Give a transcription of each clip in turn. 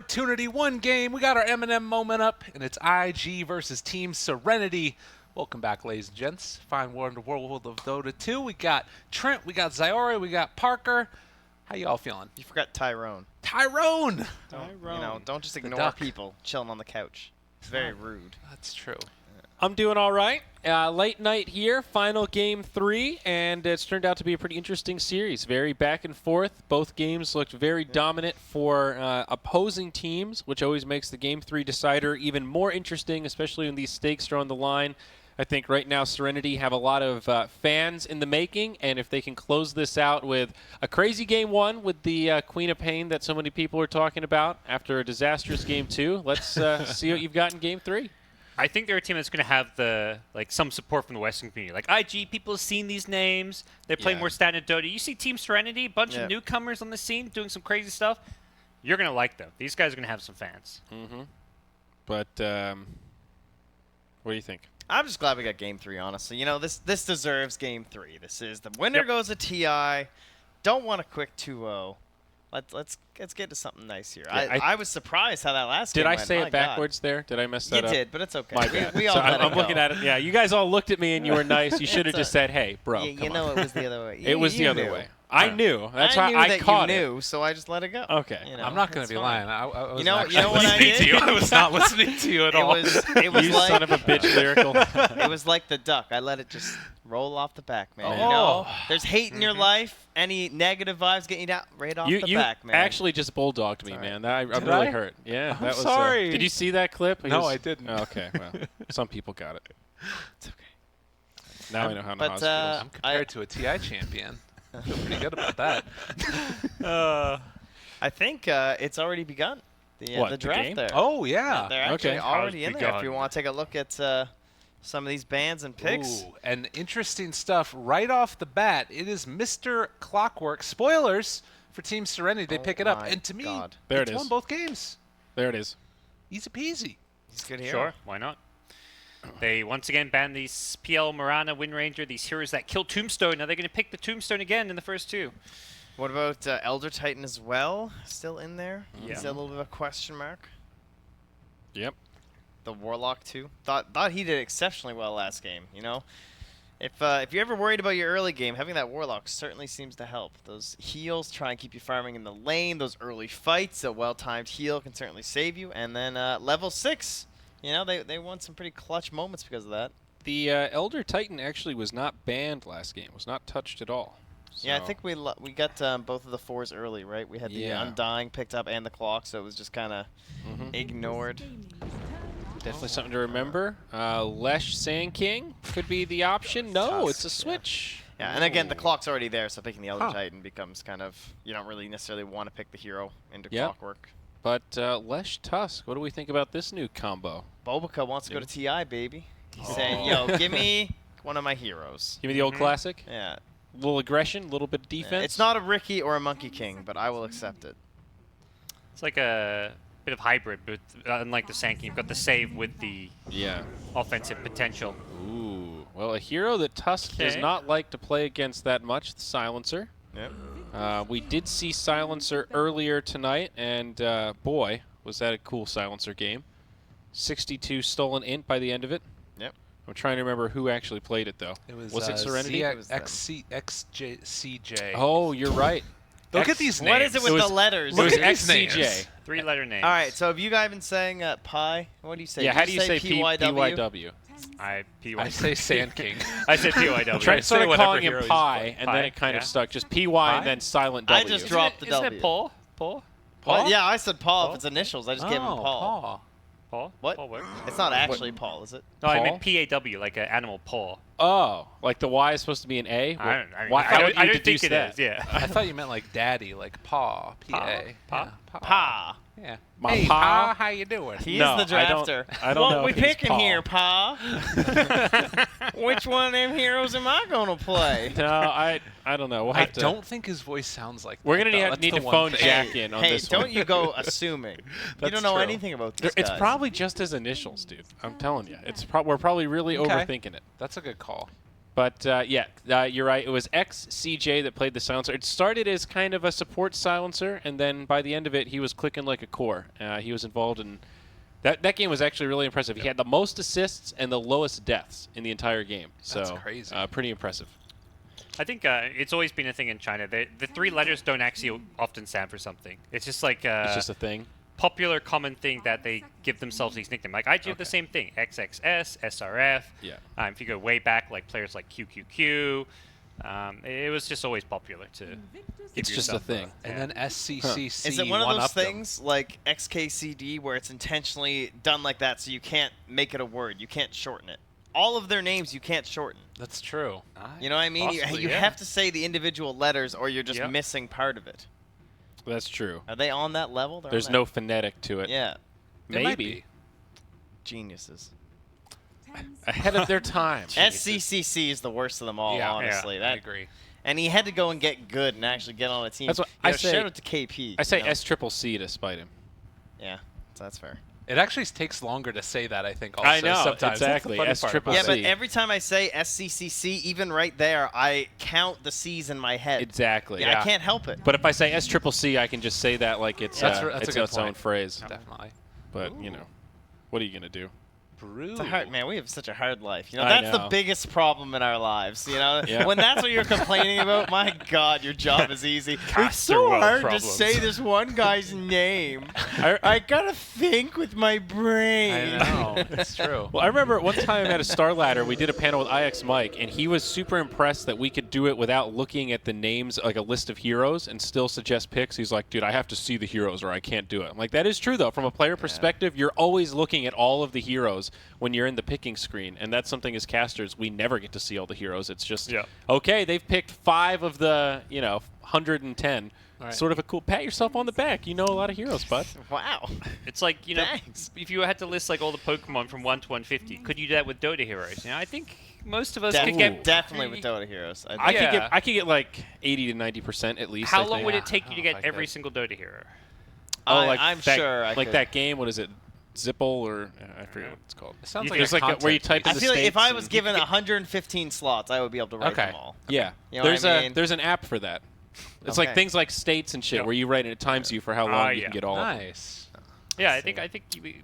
opportunity, one game. We got our M&M moment up, and it's IG versus Team Serenity. Welcome back, ladies and gents. Fine world of Dota 2. We got Trent, we got Zyori, we got Parker. How y'all feeling? You forgot Tyrone. Tyrone! Don't just ignore people chilling on the couch. It's very rude. That's true. I'm doing all right. Late night here, final game 3, and it's turned out to be a pretty interesting series. Very back and forth. Both games looked very dominant for opposing teams, which always makes the game 3 decider even more interesting, especially when these stakes are on the line. I think right now Serenity have a lot of fans in the making, and if they can close this out with a crazy game 1 with the Queen of Pain that so many people are talking about after a disastrous game 2, let's see what you've got in game 3. I think they're a team that's going to have some support from the Western community. Like IG, people have seen these names. They play more standard Dota. You see Team Serenity, a bunch of newcomers on the scene doing some crazy stuff. You're going to like them. These guys are going to have some fans. Mm-hmm. But what do you think? I'm just glad we got game 3, honestly. You know, this deserves game 3. This is the winner goes to TI. Don't want a quick 2-0. Let's get to something nice here. Yeah, I was surprised how that last game went. went. Did I say My it backwards there? Did I mess that up? You did, but it's okay. My bad. We all so let I'm it go. looking at it. Yeah, you guys all looked at me and you were nice. You should have just said, "Hey, bro." You know it was the other way. It was the other way. I knew. That's why I caught it. So I just let it go. Okay. You know, I'm not going to be lying. I was you know what I listening did? to you. I was not listening to you at all. It was You like, son of a bitch, lyrical. It was like the duck. I let it just roll off the back, man. You know, there's hate in your life. Any negative vibes getting you down right off the back, man. You actually just bulldogged me, man. I'm really hurt. Yeah, I'm that was. sorry. Did you see that clip? No, I didn't. Oh, okay, well, some people got it. It's okay. Now I know how But, Nas feels. I'm compared to a TI champion. I feel pretty good about that. I think it's already begun. What, the the draft game? there. Oh, yeah. They're actually Okay. already in there. If you want to take a look at some of these bands and picks. Ooh, and interesting stuff right off the bat. It is Mr. Clockwork. Spoilers for Team Serenity. They pick it up. And to me, There it's it is. won both games. There it is. Easy peasy. He's good here. Sure, why not? They once again banned these PL, Mirana, Wind Ranger, these heroes that kill Tombstone. Now they're going to pick the Tombstone again in the first 2. What about Elder Titan as well? Still in there? Yeah. Is that a little bit of a question mark? Yep. The Warlock too. Thought he did exceptionally well last game. You know, if you're ever worried about your early game, having that Warlock certainly seems to help. Those heals try and keep you farming in the lane. Those early fights, a well-timed heal can certainly save you. And then level 6, you know, they won some pretty clutch moments because of that. The Elder Titan actually was not banned last game. Was not touched at all. So Yeah, I think we got both of the 4s early, right? We had the Undying picked up and the Clock, so it was just kind of ignored. Definitely something to remember. Lesh Sand King could be the option. No, Tusk, it's a switch. Yeah, and again, the Clock's already there, so picking the Elder Titan becomes kind of, you don't really necessarily want to pick the hero into Clockwork. But Lesh Tusk, what do we think about this new combo? Bobica wants to go to TI, baby. He's saying, yo, give me one of my heroes. Give me the old classic. Yeah. A little aggression, a little bit of defense. It's not a Ricky or a Monkey King, but I will accept it. It's like a bit of hybrid, but unlike the Sand King, you've got the save with the offensive potential. Ooh. Well, a hero that Tusk does not like to play against that much, the Silencer. Yep. We did see Silencer earlier tonight, and boy, was that a cool Silencer game. 62 stolen int by the end of it. Yep. I'm trying to remember who actually played it, though. It was it Serenity? XCJ. Oh, you're right. Look at these names. What is it with the letters? It was Look at these names. XCJ. 3-letter names. All right, so have you guys been saying pi? What do you say? Yeah, how do you say PYW? I say Sand King. I said PYW. Trent started whatever calling him hero he's Pi, playing. and Pi, then it kind of yeah. stuck. Just PY and then silent W. I just dropped the Isn't W. it Paul? Paul? Well, yeah, I said Paul Paul? if it's initials. I just gave him Paul. Paul? What? Paul works. It's not actually Paul, is it? No, I Paul? meant PAW, like an animal paw. Oh, like the Y is supposed to be an A? I How would you don't deduce think it that? is, yeah. I thought you meant like daddy, like paw, P-A. Pa? Yeah, Pa. Yeah. My Hey, pa? Pa, how you doing? He's No, the I drafter. don't what know we if he's picking Paul. here, Pa? Which one of them heroes am I going to play? No, I don't know. We'll I have to. don't think his voice sounds like We're that, going to though. That's need the to one phone thing. Jack in on Hey, this don't one. you go assuming. You That's don't know true. anything about these It's guys. probably just his initials, dude. I'm telling you. We're probably really Okay. overthinking it. That's a good call. But yeah, you're right. It was XCJ that played the silencer. It started as kind of a support silencer, and then by the end of it, he was clicking like a core. He was involved in that game was actually really impressive. He had the most assists and the lowest deaths in the entire game. That's So crazy. Pretty impressive. I think it's always been a thing in China. The 3 letters don't actually often stand for something. It's just like It's just a thing. popular common thing that they give themselves these nicknames. Like IG have the same thing, XXS, SRF. Yeah. If you go way back, like players like QQQ, it was just always popular to give It's just a yourself thing. And then SCCC Is it one of those one-upped them. things like XKCD where it's intentionally done like that so you can't make it a word, you can't shorten it? All of their names you can't shorten. That's true. You know what I mean? Possibly, You yeah. have to say the individual letters or you're just Yep. missing part of it. That's true. Are they on that level? They're on There's that- no phonetic to it. Yeah, It might Maybe. be. geniuses. Ahead of their time. SCCC is the worst of them all, Yeah, honestly. I That agree. And he had to go and get good and actually get on a team. That's what You I know, say- Shout out to KP. I say you know? SCCC to spite him. Yeah, so that's fair. It actually takes longer to say that, I think, also, I know, sometimes. exactly. That's the funny part SCCC. about Yeah, it. but every time I say SCCC, even right there, I count the C's in my head. Exactly. Yeah, I can't help it. But if I say SCCC, I can just say that like it's That's it's a good its own point. phrase. Definitely. But you know, what are you gonna do? Brew. It's a hard, man, we have such a hard life. You know, I that's the know. biggest problem in our lives. You know, Yeah. when that's what you're complaining about, my God, your job is easy. It's Caster so world hard problems. to say this one guy's name. I- I gotta think with my brain. I know. It's true. Well, I remember one time at a Star Ladder, we did a panel with IX Mike, and he was super impressed that we could do it without looking at the names, like a list of heroes, and still suggest picks. He's like, dude, I have to see the heroes or I can't do it. I'm like, that is true, though. From a player perspective, you're always looking at all of the heroes when you're in the picking screen, and that's something as casters, we never get to see all the heroes. It's just, okay, they've picked 5 of the, 110. Right. Sort of a cool, pat yourself on the back. You know a lot of heroes, bud. Wow. It's like, Thanks. if you had to list like all the Pokemon from 1 to 150, could you do that with Dota heroes? I think most of us could get Definitely with Dota Heroes. I Yeah. could get like 80 to 90% at least. How I long think. would it take you to I don't get know if I every could. single Dota hero? I'm that, sure I like could. that game. What is it? Zipple or I forget what it's called. It sounds You like There's a like where you content type in I the feel like if I states was and- given 115 slots, I would be able to write Okay. them all. Yeah, You know what I mean? there's an app for that. It's like Okay. things like states and shit Yep. where you write and it times you for how long you yeah. can get all of them. Nice. Yeah, I think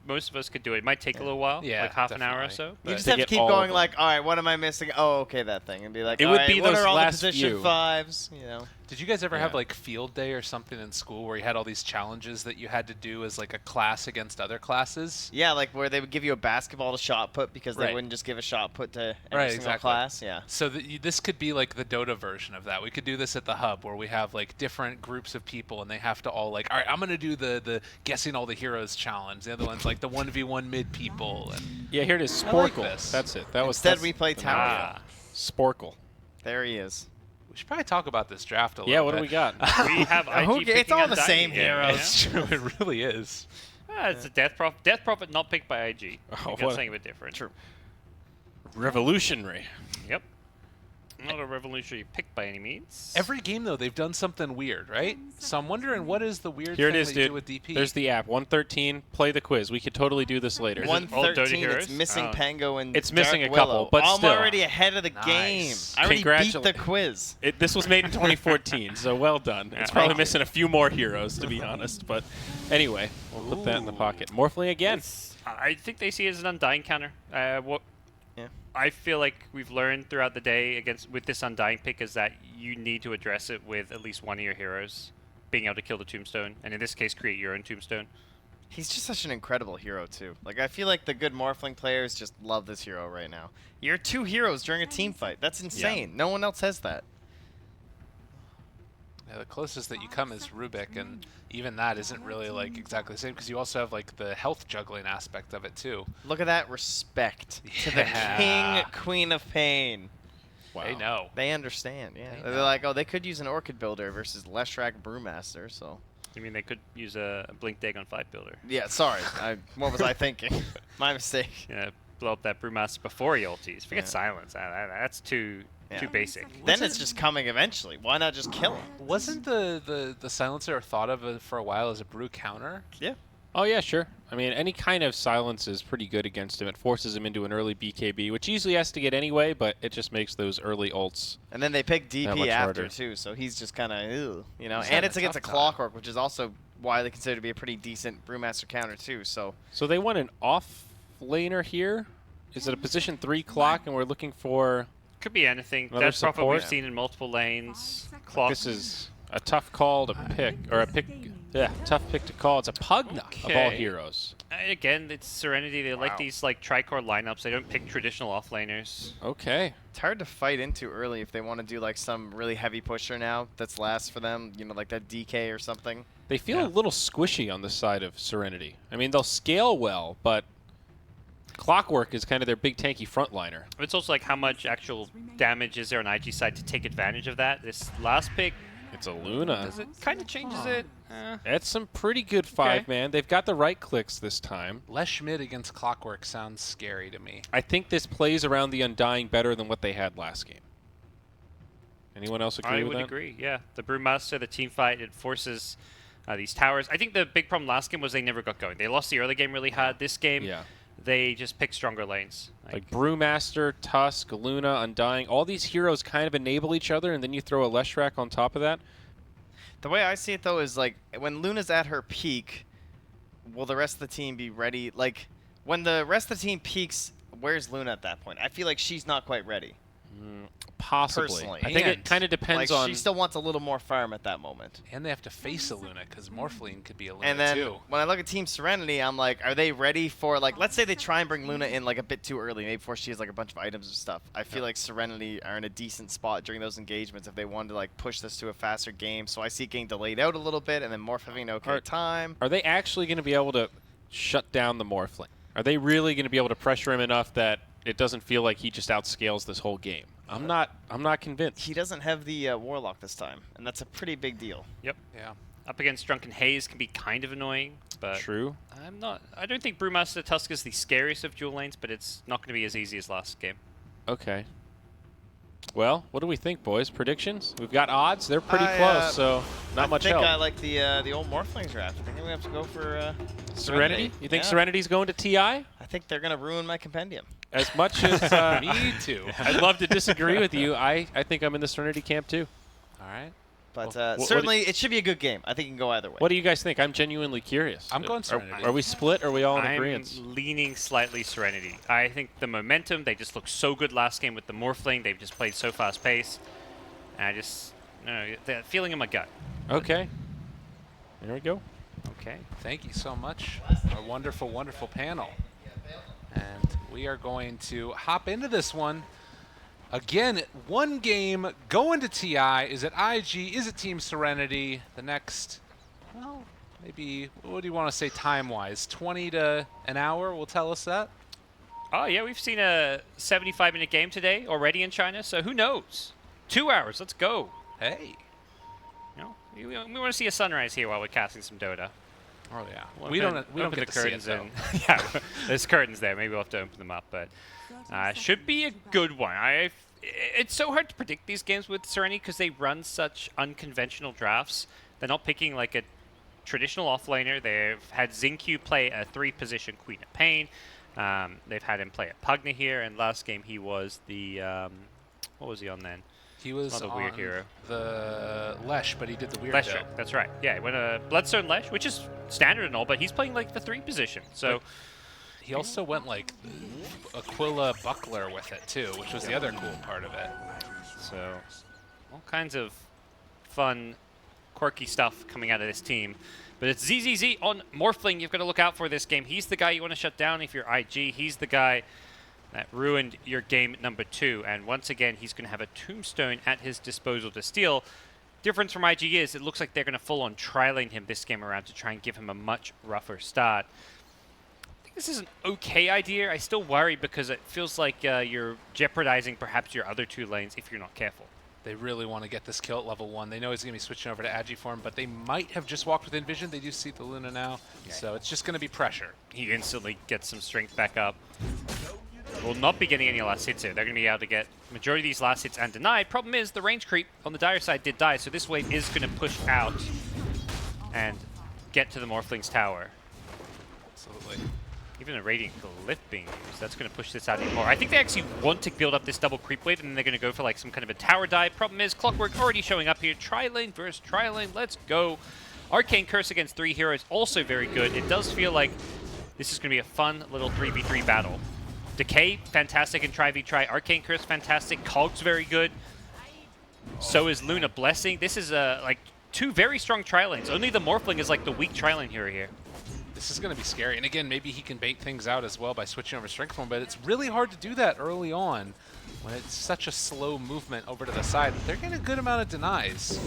most of us could do it. It might take a little while, Yeah, like half an hour or definitely. so. You but- just to have to get keep all of going them. like, all right, what am I missing? Oh, okay, that thing. And be like, It all would right, be what those are all the last position few. 5s? You know. Did you guys ever have Yeah. like field day or something in school where you had all these challenges that you had to do as like a class against other classes? Yeah, like where they would give you a basketball to shot put because they Right. wouldn't just give a shot put to every Right, single exactly. class. Yeah. So this could be like the Dota version of that. We could do this at the hub where we have like different groups of people and they have to all like, all right, I'm gonna do the guessing all the heroes challenge. The other one's like the 1v1 mid people. And Yeah, here it is. I like Sporkle. this. That's it. That was Instead, that's we play the Tower. name. Sporkle. There he is. we should probably talk about this draft a little Yeah, bit. what do we got? we have IG It's picking all on the Dynasty. same heroes. It's true. It really is. It's a Death Prophet. Death Prophet not picked by IG. Oh, I think what? that's something a bit different. True. Revolutionary. Yep. Not a revolutionary pick by any means. Every game though, they've done something weird, right? So I'm wondering what is the weird Here it thing is, that you dude. do with DP? There's the app. 113. Play the quiz. We could totally do this later. Is it all Dota 113. heroes? It's missing Oh. Pango and It's missing Dark a couple, Willow. but I'm still. already ahead of the Nice. game. I already beat the quiz. This was made in 2014, so well done. It's probably missing a few more heroes, to be honest. But anyway, we'll put that in the pocket. Morphling again. I think they see it as an Undying counter. What Yeah. I feel like we've learned throughout the day with this Undying pick is that you need to address it with at least one of your heroes being able to kill the Tombstone, and in this case, create your own Tombstone. He's just such an incredible hero, too. Like, I feel like the good Morphling players just love this hero right now. You're 2 heroes during a team fight. That's insane. No one else has that. Yeah, the closest that you come is Rubik, and even that isn't really like exactly the same because you also have like the health juggling aspect of it too. Look at that respect to the Yeah. King, Queen of Pain. Wow. They know. They understand, yeah. They They're know. like, oh, they could use an Orchid Builder versus Leshrac Brewmaster, so... I mean, they could use a Blink Dag on 5 builder. Yeah, sorry. What was I thinking? My mistake. Blow up that Brewmaster before he ulties. Forget Yeah. Silence. That's too basic. Then it's just coming eventually. Why not just kill him? Wasn't the silencer thought of for a while as a brew counter? Yeah. Oh, yeah, sure. I mean, any kind of silence is pretty good against him. It forces him into an early BKB, which he usually has to get anyway, but it just makes those early ults. And then they pick That much DP after, harder. too, so he's just kind of, you know. He's And having it's a against a tough time. Clockwork, which is also widely considered to be a pretty decent Brewmaster counter, too, so. So they want an off laner here. Is it a position 3 clock, and we're looking for... Could be anything. Another That's probably what we've support? seen in multiple lanes. Clock. This is a tough call to pick, or a pick... Yeah, tough pick to call. It's a Pugna of all Okay. heroes. Again, it's Serenity. They like these like tricore lineups. They don't pick traditional offlaners. Okay. It's hard to fight into early if they want to do, like, some really heavy pusher now that's last for them, you know, like that DK or something. They feel a little squishy on the side of Serenity. I mean, they'll scale well, but Clockwork is kind of their big tanky frontliner. It's also like how much actual damage is there on IG side to take advantage of that. This last pick, It's a Luna. does it kind of changes it? That's some pretty good 5-man. They've got the right clicks this time. Lesh mid against Clockwork sounds scary to me. I think this plays around the Undying better than what they had last game. Anyone else agree I with would that? agree, yeah. The Brewmaster, the team fight, it forces these towers. I think the big problem last game was they never got going. They lost the early game really hard. This game, Yeah. they just picked stronger lanes. Like Brewmaster, Tusk, Luna, Undying, all these heroes kind of enable each other, and then you throw a Leshrac on top of that. The way I see it, though, is, like, when Luna's at her peak, will the rest of the team be ready? Like, when the rest of the team peaks, where's Luna at that point? I feel like she's not quite ready. Possibly. Personally. I think And, it kind of depends Like, on... she still wants a little more farm at that moment. And they have to face a Luna, because Morphling could be a Luna And then too. when I look at Team Serenity, I'm like, are they ready for, like, let's say they try and bring Luna in, like, a bit too early, maybe before she has, like, a bunch of items and stuff. I feel like Serenity are in a decent spot during those engagements if they wanted to, like, push this to a faster game. So I see it getting delayed out a little bit, and then Morph having okay time. Are they actually going to be able to shut down the Morphling? Are they really going to be able to pressure him enough that it doesn't feel like he just outscales this whole game? I'm not convinced. He doesn't have the Warlock this time, and that's a pretty big deal. Yep. Yeah. Up against Drunken Haze can be kind of annoying, but True. I don't think Brewmaster Tusk is the scariest of dual lanes, but it's not going to be as easy as last game. Okay. Well, what do we think, boys? Predictions? We've got odds. They're pretty I, close, so not much I think help. I like the old Morphling draft. I think we have to go for Serenity? You think Yeah. Serenity's going to TI? I think they're going to ruin my compendium. As much as Me too. I'd love to disagree with you, I think I'm in the Serenity camp too. All right. But Well, what certainly, it should be a good game. I think it can go either way. What do you guys think? I'm genuinely curious. I'm going Serenity. Are we split? Or are we all in I'm agreement? leaning slightly Serenity. I think the momentum, they just looked so good last game with the Morphling. They've just played so fast paced. And I just, that feeling in my gut. Okay. There we go. Okay. Thank you so much. Our wonderful, wonderful panel. And we are going to hop into this one. Again, one game going to TI. Is it IG? Is it Team Serenity? The next, well, maybe, what do you want to say time-wise? 20 to an hour will tell us that? Oh, yeah, we've seen a 75-minute game today already in China, so who knows? 2 hours, let's go. Hey. You know, we want to see a sunrise here while we're casting some Dota. Oh, yeah. We'll We don't open get the to see it, curtains though. yeah, there's curtains there. Maybe we'll have to open them up, but should be a good one. It's so hard to predict these games with Serenity because they run such unconventional drafts. They're not picking like a traditional offlaner. They've had Xingqiu play a 3-position Queen of Pain. They've had him play a Pugna here, and last game he was the what was he on then? He was Not a on weird hero. the Lesh, but he did the weird Lesh, build. that's right. Yeah, he went a Bloodstone Lesh, which is standard and all, but he's playing like the 3 position. So He also went like Aquila Buckler with it too, which was the other cool part of it. So, all kinds of fun, quirky stuff coming out of this team. But it's ZZZ on Morphling you've got to look out for this game. He's the guy you want to shut down if you're IG. He's the guy that ruined your game number 2. And once again, he's going to have a Tombstone at his disposal to steal. Difference from IG is it looks like they're going to full-on tri-lane him this game around to try and give him a much rougher start. I think this is an okay idea. I still worry because it feels like you're jeopardizing perhaps your other 2 lanes if you're not careful. They really want to get this kill at level 1. They know he's going to be switching over to Agiform, but they might have just walked with Envision. They do see the Luna now, so it's just going to be pressure. He instantly gets some strength back up. Will not be getting any last hits here. They're going to be able to get majority of these last hits and denied. Problem is the range creep on the Dire side did die, so this wave is going to push out and get to the Morphling's tower. Absolutely. Even a Radiant Glyph being used, that's going to push this out even more. I think they actually want to build up this double creep wave, and then they're going to go for like some kind of a tower dive. Problem is, Clockwork already showing up here. Tri-lane versus Tri-lane, let's go. Arcane Curse against 3 heroes, also very good. It does feel like this is going to be a fun little 3v3 battle. Decay, fantastic in Tri-v-Tri. Arcane Curse, fantastic. Cog's very good. So is Luna Blessing. This is like 2 very strong Tri-lanes. Only the Morphling is like the weak Tri-lane hero here. This is going to be scary. And again, maybe he can bait things out as well by switching over Strength Form, but it's really hard to do that early on when it's such a slow movement over to the side. They're getting a good amount of denies.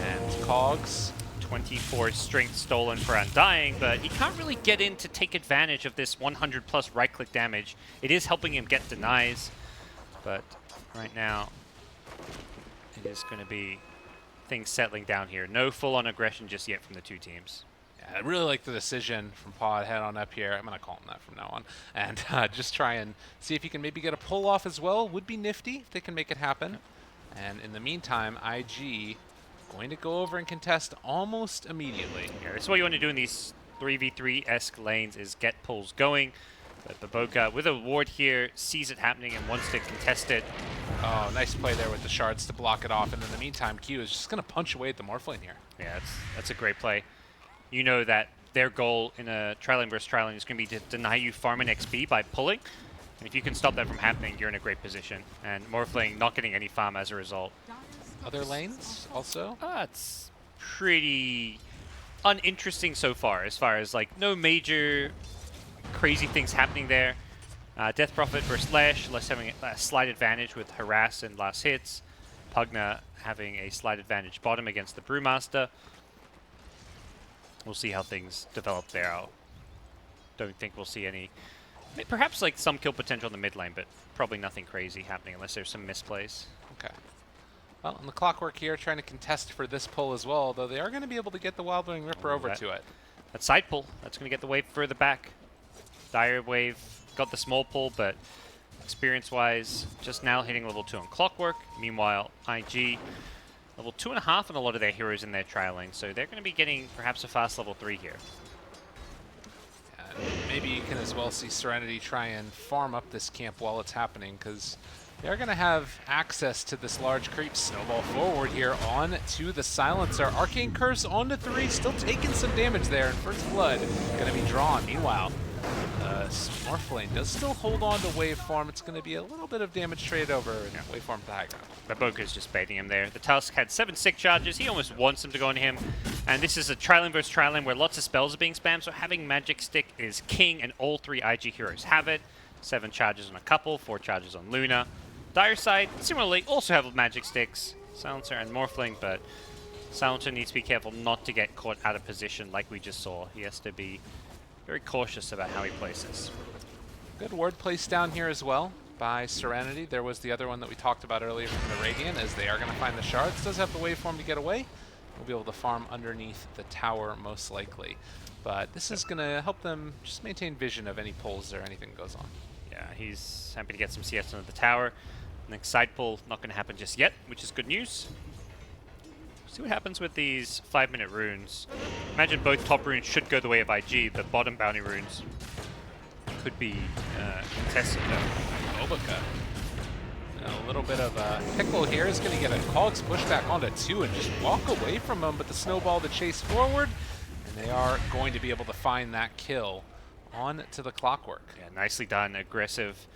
And Cogs. 24 strength stolen for Undying, but he can't really get in to take advantage of this 100 plus right-click damage. It is helping him get denies, but right now it is going to be things settling down here. No full-on aggression just yet from the 2 teams. I really like the decision from Pod. Head on up here. I'm going to call him that from now on. And just try and see if he can maybe get a pull off as well. Would be nifty if they can make it happen. And in the meantime, IG going to go over and contest almost immediately. Yeah, this is what you want to do in these 3v3-esque lanes is get pulls going. But Baboka, with a ward here, sees it happening and wants to contest it. Oh, nice play there with the shards to block it off. And in the meantime, Q is just going to punch away at the Morphling here. Yeah, that's a great play. You know that their goal in a tri-lane versus tri-lane is going to be to deny you farm and XP by pulling. And if you can stop that from happening, you're in a great position. And Morphling not getting any farm as a result. Other lanes also? It's pretty uninteresting so far as like no major crazy things happening there. Death Prophet versus Lash, Lash having a slight advantage with Harass and last hits. Pugna having a slight advantage bottom against the Brewmaster. We'll see how things develop there. I don't think we'll see any, perhaps like some kill potential in the mid lane, but probably nothing crazy happening unless there's some misplays. Okay. Well, and the Clockwork here trying to contest for this pull as well, though they are going to be able to get the Wildwing Ripper over to it. That side pull, that's going to get the wave further back. Dire Wave got the small pull, but experience-wise, just now hitting level 2 on Clockwork. Meanwhile, IG, level 2.5 on a lot of their heroes in their trial lane, so they're going to be getting perhaps a fast level 3 here. And maybe you can as well see Serenity try and farm up this camp while it's happening, because they're going to have access to this large creep. Snowball forward here on to the Silencer. Arcane Curse on to 3, still taking some damage there, and First Blood going to be drawn. Meanwhile, Morphling does still hold on to Waveform. It's going to be a little bit of damage traded over and Waveform to the high ground. Baboka's just baiting him there. The Tusk had 7 sick charges. He almost wants them to go into him. And this is a tri-lane versus tri-lane where lots of spells are being spammed, so having Magic Stick is king, and all 3 IG heroes have it. 7 charges on a couple, 4 charges on Luna. Dire side, similarly, also have Magic Sticks, Silencer and Morphling, but Silencer needs to be careful not to get caught out of position like we just saw. He has to be very cautious about how he places. Good word placed down here as well by Serenity. There was the other one that we talked about earlier from the Radiant, as they are going to find the shards. Does have the Waveform to get away. We'll be able to farm underneath the tower most likely. But this is going to help them just maintain vision of any pulls or anything goes on. Yeah, he's happy to get some CS into the tower. Next side pull not going to happen just yet, which is good news. See what happens with these 5-minute runes. Imagine both top runes should go the way of IG, but bottom bounty runes could be contested though. Obaka. A little bit of a pickle here is going to get a Cogs pushback onto 2 and just walk away from him, but the snowball to chase forward, and they are going to be able to find that kill on to the Clockwork. Yeah, nicely done. Aggressive.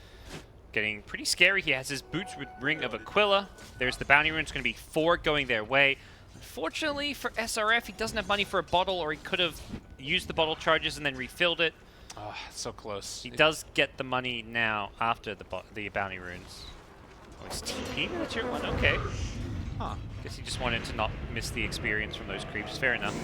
Getting pretty scary. He has his boots with Ring of Aquila. There's the bounty rune. It's going to be 4 going their way. Unfortunately for SRF, he doesn't have money for a bottle, or he could have used the bottle charges and then refilled it. Oh, so close. He does get the money now after the bounty runes. Oh, it's TP to the tier 1? Okay. Huh. Guess he just wanted to not miss the experience from those creeps. Fair enough.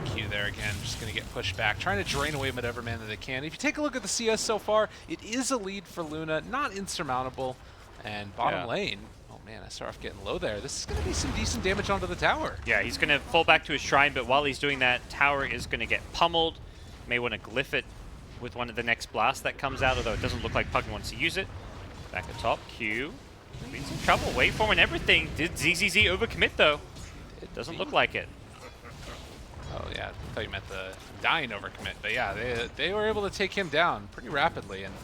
Q there again, just going to get pushed back, trying to drain away whatever mana that they can. If you take a look at the CS so far, it is a lead for Luna, not insurmountable. And bottom lane, oh man, SRF getting low there. This is going to be some decent damage onto the tower. Yeah, he's going to fall back to his shrine, but while he's doing that, tower is going to get pummeled. May want to glyph it with one of the next blasts that comes out, although it doesn't look like Pugna wants to use it. Back at top, Q. In some trouble, waveform and everything. Did ZZZ overcommit though? It doesn't look like it. Oh yeah, I thought you meant the dying overcommit, but yeah, they were able to take him down pretty rapidly, and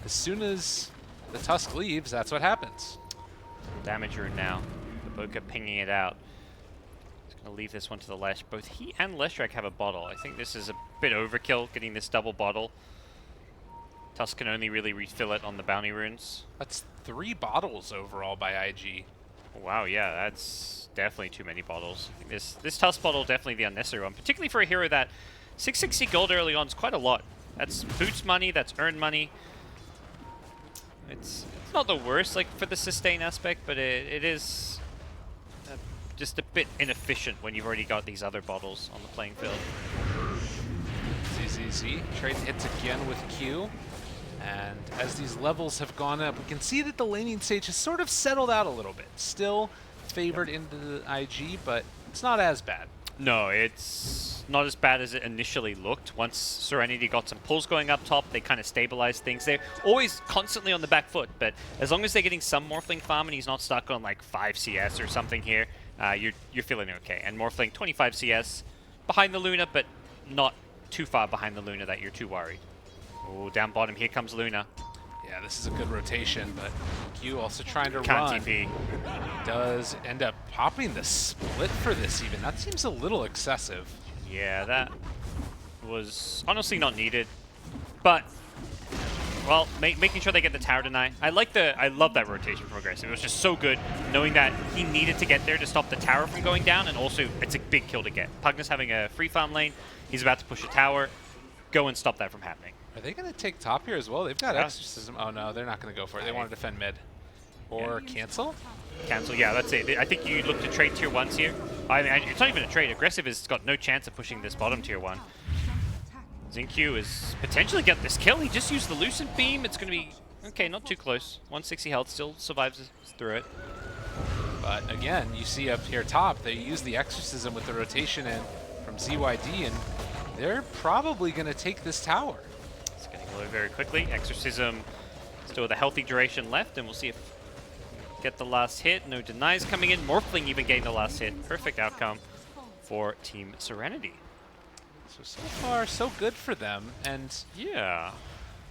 as soon as the Tusk leaves, that's what happens. Damage rune now. The Boka pinging it out. He's going to leave this one to the Lesh. Both he and Leshrac have a bottle. I think this is a bit overkill, getting this double bottle. Tusk can only really refill it on the bounty runes. That's 3 bottles overall by IG. Wow, yeah, that's definitely too many bottles. I think this Tusk bottle definitely the unnecessary one, particularly for a hero that 660 gold early on is quite a lot. That's boots money, that's earned money. It's not the worst, like, for the sustain aspect, but it is just a bit inefficient when you've already got these other bottles on the playing field. ZZZ trades hits again with Q. And as these levels have gone up, we can see that the laning stage has sort of settled out a little bit. Still favored into the IG, but it's not as bad. No, it's not as bad as it initially looked. Once Serenity got some pulls going up top, they kind of stabilized things. They're always constantly on the back foot, but as long as they're getting some Morphling farm and he's not stuck on like 5 CS or something here, you're feeling okay. And Morphling 25 CS behind the Luna, but not too far behind the Luna that you're too worried. Oh, down bottom, here comes Luna. Yeah, this is a good rotation, but Q also trying to Can't run. TP. Does end up popping the split for this even. That seems a little excessive. Yeah, that was honestly not needed. But, well, making sure they get the tower deny. I love that rotation from Aggressive. It was just so good knowing that he needed to get there to stop the tower from going down, and also it's a big kill to get. Pugnus having a free farm lane. He's about to push a tower. Go and stop that from happening. Are they going to take top here as well? They've got Exorcism. Oh no, they're not going to go for it. They want to defend mid. Or cancel? Cancel, yeah, that's it. I think you look to trade tier 1s here. I mean, it's not even a trade. Aggressive has got no chance of pushing this bottom tier 1. Xingqiu is potentially get this kill. He just used the Lucent Beam. It's going to be, okay, not too close. 160 health, still survives through it. But again, you see up here top, they use the Exorcism with the rotation in from ZYD, and they're probably going to take this tower. It's getting low very quickly. Exorcism still with a healthy duration left, and we'll see if get the last hit. No denies coming in. Morphling even getting the last hit. Perfect outcome for Team Serenity. So far, so good for them. And yeah.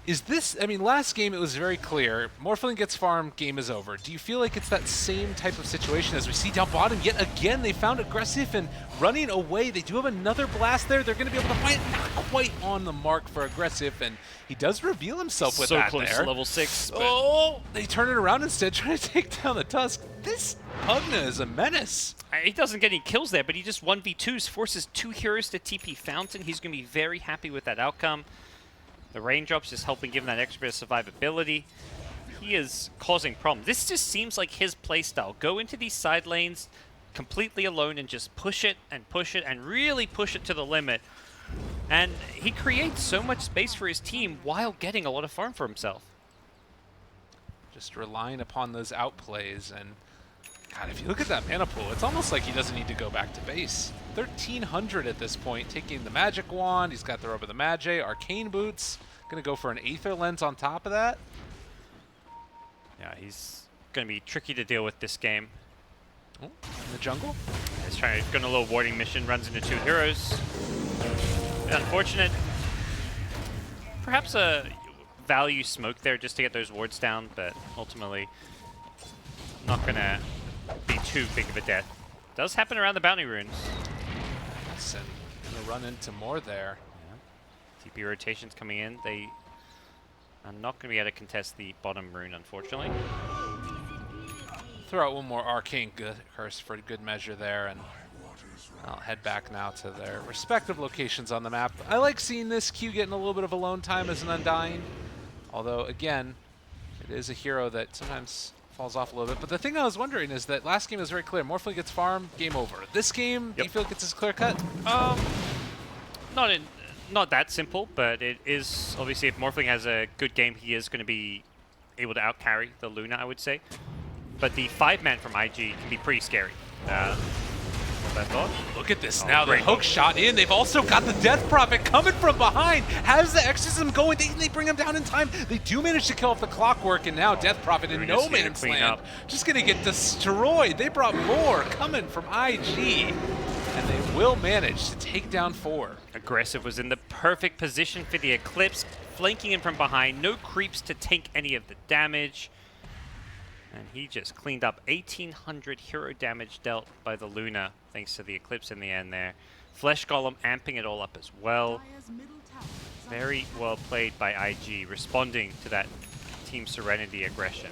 is this, I mean, last game it was very clear. Morphling gets farmed, game is over. Do you feel like it's that same type of situation as we see down bottom? Yet again, they found Aggressive and running away. They do have another blast there. They're going to be able to find not quite on the mark for Aggressive, and he does reveal himself with that so close there. to level 6. Oh, they turn it around instead, trying to take down the Tusk. This Pugna is a menace. He doesn't get any kills there, but he just 1v2s, forces 2 heroes to TP Fountain. He's going to be very happy with that outcome. The raindrops just helping give him that extra bit of survivability. He is causing problems. This just seems like his playstyle. Go into these side lanes completely alone and just push it and really push it to the limit. And he creates so much space for his team while getting a lot of farm for himself. Just relying upon those outplays, and God, if you look at that mana pool, it's almost like he doesn't need to go back to base. 1,300 at this point, taking the Magic Wand, he's got the Robe of the Magi, Arcane Boots, gonna go for an Aether Lens on top of that. Yeah, he's gonna be tricky to deal with this game. Oh, in the jungle? He's trying to go on a little warding mission, runs into 2 heroes. Unfortunate. Perhaps a value smoke there just to get those wards down, but ultimately not gonna be too big of a death. Does happen around the bounty runes. Yes, and gonna run into more there. Yeah. TP rotations coming in. They are not gonna be able to contest the bottom rune, unfortunately. Throw out one more Arcane Curse for good measure there, and I'll head back now to their respective locations on the map. I like seeing this Q getting a little bit of alone time as an Undying, although again, it is a hero that sometimes falls off a little bit. But the thing I was wondering is that last game was very clear. Morphling gets farmed, game over. This game, do you feel like it's as clear cut? Not that simple, but it is obviously if Morphling has a good game, he is going to be able to outcarry the Luna, I would say. But the 5-man from IG can be pretty scary. I thought. Look at this now. The hook shot in. They've also got the Death Prophet coming from behind. Has the Exorcism going. They bring him down in time. They do manage to kill off the Clockwork, and now Death Prophet in no man's land. Just going to get destroyed. They brought more coming from IG. And they will manage to take down 4. Aggressive was in the perfect position for the Eclipse, flanking in from behind. No creeps to tank any of the damage. And he just cleaned up 1,800 hero damage dealt by the Luna, thanks to the Eclipse in the end there. Flesh Golem amping it all up as well. Very well played by IG, responding to that Team Serenity aggression.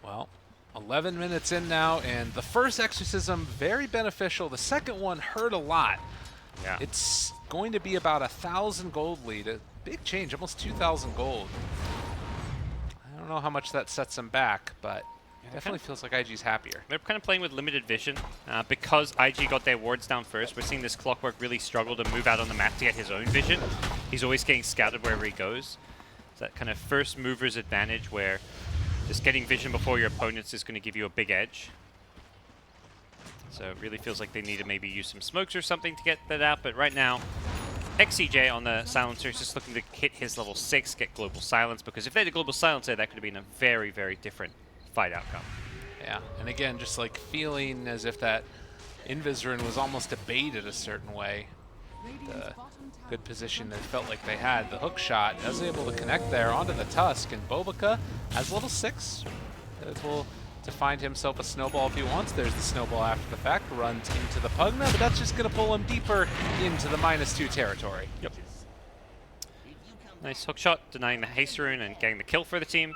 Well, 11 minutes in now, and the first exorcism, very beneficial. The second one hurt a lot. Yeah. It's going to be about 1,000 gold lead. A big change, almost 2,000 gold. I don't know how much that sets them back, but it definitely feels like IG's happier. They're kind of playing with limited vision. Because IG got their wards down first, we're seeing this Clockwork really struggle to move out on the map to get his own vision. He's always getting scouted wherever he goes. It's that kind of first mover's advantage where just getting vision before your opponents is going to give you a big edge. So it really feels like they need to maybe use some smokes or something to get that out, but right now, XCJ on the Silencer is just looking to hit his level 6, get Global Silence, because if they had a Global Silencer, that could have been a very, very different fight outcome. Yeah, and again, just like feeling as if that Invis rune was almost a bait in a certain way. The good position they felt like they had. The hook shot was able to connect there onto the Tusk, and Bobica has level 6. Able to find himself a snowball if he wants. There's the snowball after the fact, runs into the Pugna, but that's just going to pull him deeper into the -2 territory. Yep. Nice hook shot, denying the haste rune and getting the kill for the team.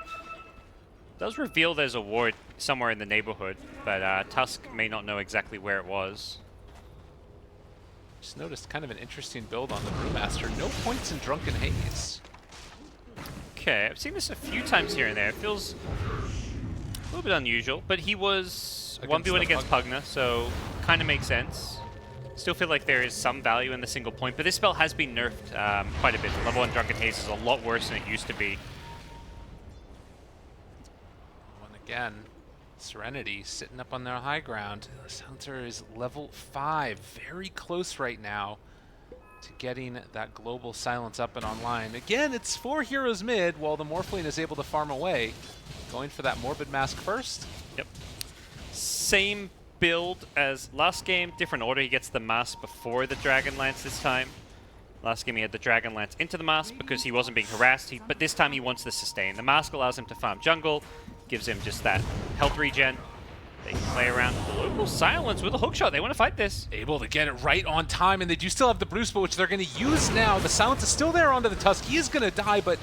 Does reveal there's a ward somewhere in the neighborhood, but Tusk may not know exactly where it was. Just noticed kind of an interesting build on the Brewmaster. No points in Drunken Haze. Okay, I've seen this a few times here and there. It feels a little bit unusual, but he was 1v1 against Pugna, so kind of makes sense. Still feel like there is some value in the single point, but this spell has been nerfed quite a bit. Level 1 Drunken Haze is a lot worse than it used to be. And again, Serenity sitting up on their high ground. Silencer is level 5, very close right now to getting that Global Silence up and online. Again, it's 4 heroes mid, while the Morphling is able to farm away. Going for that Morbid Mask first. Yep. Same build as last game, different order. He gets the Mask before the Dragon Lance this time. Last game he had the Dragon Lance into the Mask because he wasn't being harassed, but this time he wants the sustain. The Mask allows him to farm jungle, gives him just that health regen. They can play around Global Silence with a hookshot. They want to fight this. Able to get it right on time, and they do still have the Bruce Bow, which they're going to use now. The Silence is still there onto the Tusk. He is going to die, but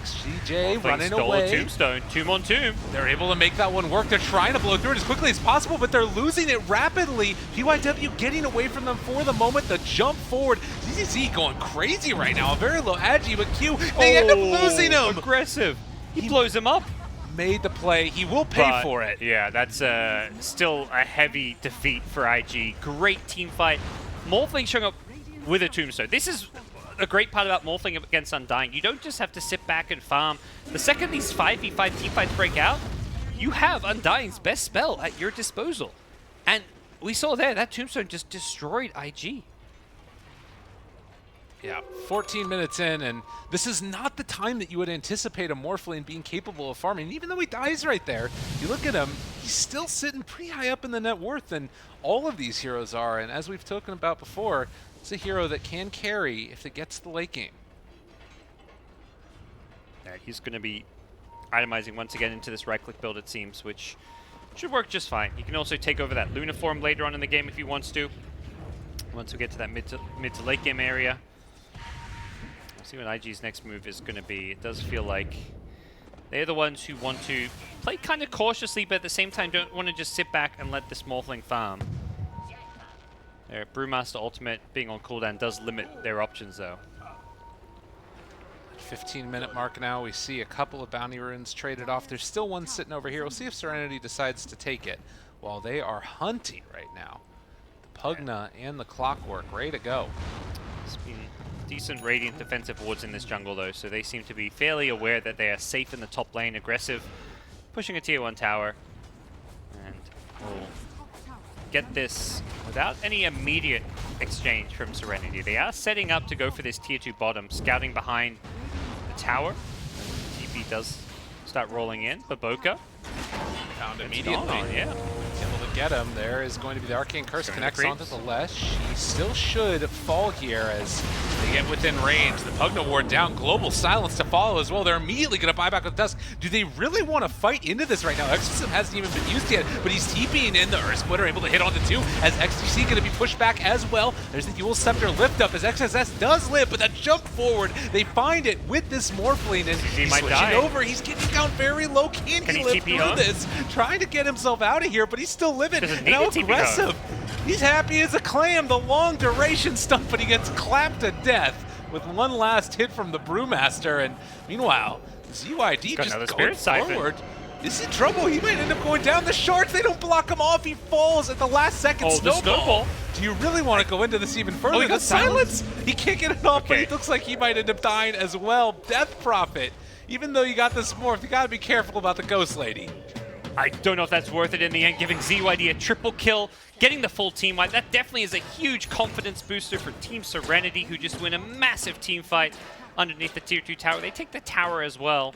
XGJ running away. A tombstone, tomb on tomb. They're able to make that one work. They're trying to blow through it as quickly as possible, but they're losing it rapidly. PYW getting away from them for the moment. The jump forward. ZZZ going crazy right now. A very low agi, but Q, they end up losing him. Aggressive. He blows him up. Made the play. He will pay for it. Yeah, that's still a heavy defeat for IG. Great team fight. Morphling showing up with a tombstone. This is a great part about Morphling against Undying. You don't just have to sit back and farm. The second these 5v5 team fights break out, you have Undying's best spell at your disposal. And we saw there, that tombstone just destroyed IG. Yeah, 14 minutes in, and this is not the time that you would anticipate a Morphling being capable of farming. Even though he dies right there, you look at him, he's still sitting pretty high up in the net worth, and all of these heroes are. And as we've spoken about before, it's a hero that can carry if it gets to the late game. Yeah, he's going to be itemizing once again into this right-click build, it seems, which should work just fine. He can also take over that Luna form later on in the game if he wants to, once we get to that mid to late game area. We'll see what IG's next move is going to be. It does feel like they're the ones who want to play kind of cautiously, but at the same time don't want to just sit back and let this Morphling farm. Their Brewmaster ultimate being on cooldown does limit their options, though. 15-minute mark now. We see a couple of bounty runes traded off. There's still one sitting over here. We'll see if Serenity decides to take it while they are hunting right now. The Pugna and the Clockwork ready to go. It's been decent Radiant defensive wards in this jungle, though, so they seem to be fairly aware that they are safe in the top lane, aggressive, pushing a tier 1 tower, and will get this without any immediate exchange from Serenity. They are setting up to go for this tier 2 bottom, scouting behind the tower. TP does start rolling in. Baboka found immediately. Yeah. Able to get him. There is going to be the Arcane Curse Going connects to onto creeps. the Lesh. He still should fall here as they get within range. The Pugna Ward down. Global Silence to follow as well. They're immediately going to buy back with Dusk. Do they really want to fight into this right now? Exorcism hasn't even been used yet, but he's TPing in. The Earth Splitter able to hit onto 2 as XTC going to be pushed back as well. There's the Eul Scepter lift up as XSS does live, but that jump forward, they find it with this Morphling, and he's might switching die. over. He's getting down very low. Can he live TP through home? this? Trying to get himself out of here, but he's still living. Doesn't And need how to TP aggressive. He's happy as a clam. The long duration stuff, but he gets clapped to death with one last hit from the Brewmaster. And meanwhile, ZYD Got just another going Spirit Siphon. forward. Is in trouble. He might end up going down. The shards, they don't block him off. He falls at the last second. Oh, the snowball. snowball. Do you really want to go into this even further? Oh, he got The silence. He can't get it off, but Okay. he looks like he might end up dying as well. Death Prophet. Even though you got this morph, you got to be careful about the Ghost Lady. I don't know if that's worth it in the end, giving ZYD a triple kill, getting the full team wipe. That definitely is a huge confidence booster for Team Serenity, who just win a massive team fight underneath the Tier 2 tower. They take the tower as well,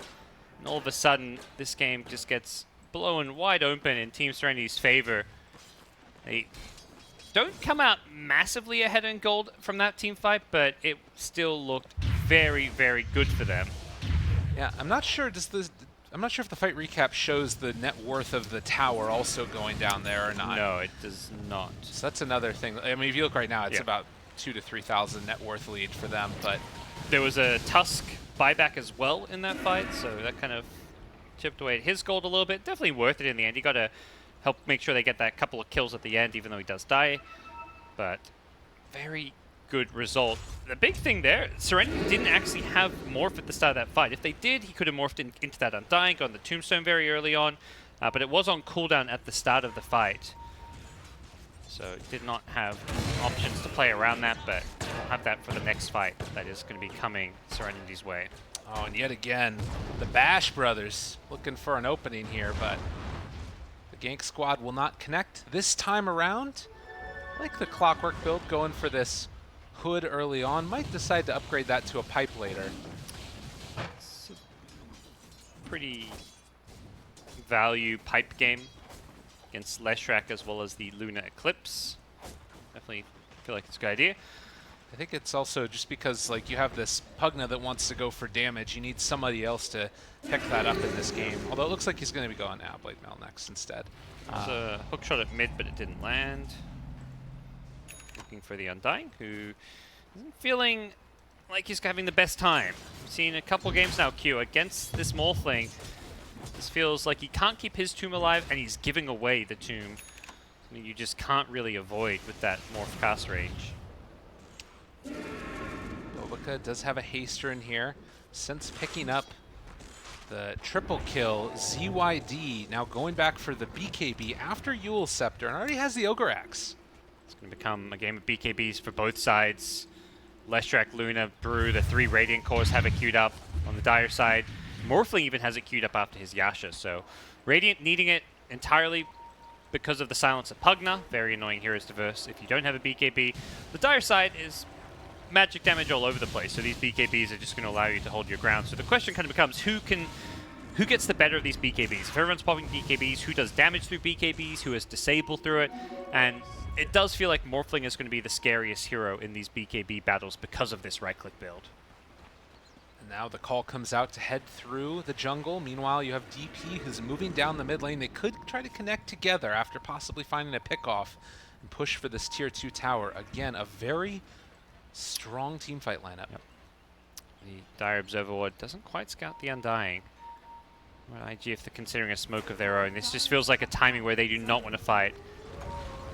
and all of a sudden, this game just gets blown wide open in Team Serenity's favor. They don't come out massively ahead in gold from that team fight, but it still looked very, very good for them. Yeah, I'm not sure. I'm not sure if the fight recap shows the net worth of the tower also going down there or not. No, it does not. So that's another thing. I mean, if you look right now, it's Yeah. about 2,000 to 3,000 net worth lead for them. But There was a Tusk buyback as well in that fight, so that kind of chipped away at his gold a little bit. Definitely worth it in the end. You got to help make sure they get that couple of kills at the end, even though he does die. But very good result. The big thing there, Serenity didn't actually have morph at the start of that fight. If they did, he could have morphed into that Undying, got on the Tombstone very early on, but it was on cooldown at the start of the fight. So it did not have options to play around that, but we'll have that for the next fight that is going to be coming Serenity's way. oh, and yet again, the Bash brothers looking for an opening here, but the gank squad will not connect this time around. I like the Clockwork build going for this Hood early on. Might decide to upgrade that to a pipe later. It's a pretty value pipe game against Leshrac as well as the Luna Eclipse. Definitely feel like it's a good idea. I think it's also just because like you have this Pugna that wants to go for damage. You need somebody else to pick that up in this game. Although it looks like he's going to be going Blade Mail next instead. There's a hook shot at mid, but it didn't land. Looking for the Undying, who isn't feeling like he's having the best time. We've seen a couple games now, Q, against this Morphling. This feels like he can't keep his tomb alive, and he's giving away the tomb. Something you just can't really avoid with that Morph cast range. Bobica does have a haster in here. Since picking up the triple kill, ZYD now going back for the BKB after Eul Scepter, and already has the Ogre Axe. It's going to become a game of BKBs for both sides. Leshrac, Luna, Brew, the 3 Radiant Cores have it queued up on the Dire side. Morphling even has it queued up after his Yasha, so Radiant needing it entirely because of the silence of Pugna. Very annoying heroes to verse if you don't have a BKB. The Dire side is magic damage all over the place, so these BKBs are just going to allow you to hold your ground. So the question kind of becomes who gets the better of these BKBs? If everyone's popping BKBs, who does damage through BKBs, who has disable through it? And it does feel like Morphling is going to be the scariest hero in these BKB battles because of this right-click build. And now the call comes out to head through the jungle. Meanwhile, you have DP who's moving down the mid lane. They could try to connect together after possibly finding a pick-off and push for this Tier 2 tower. Again, a very strong teamfight lineup. Yep. The Dire Observer Ward doesn't quite scout the Undying. Well, IG, if they're considering a smoke of their own, this just feels like a timing where they do not want to fight.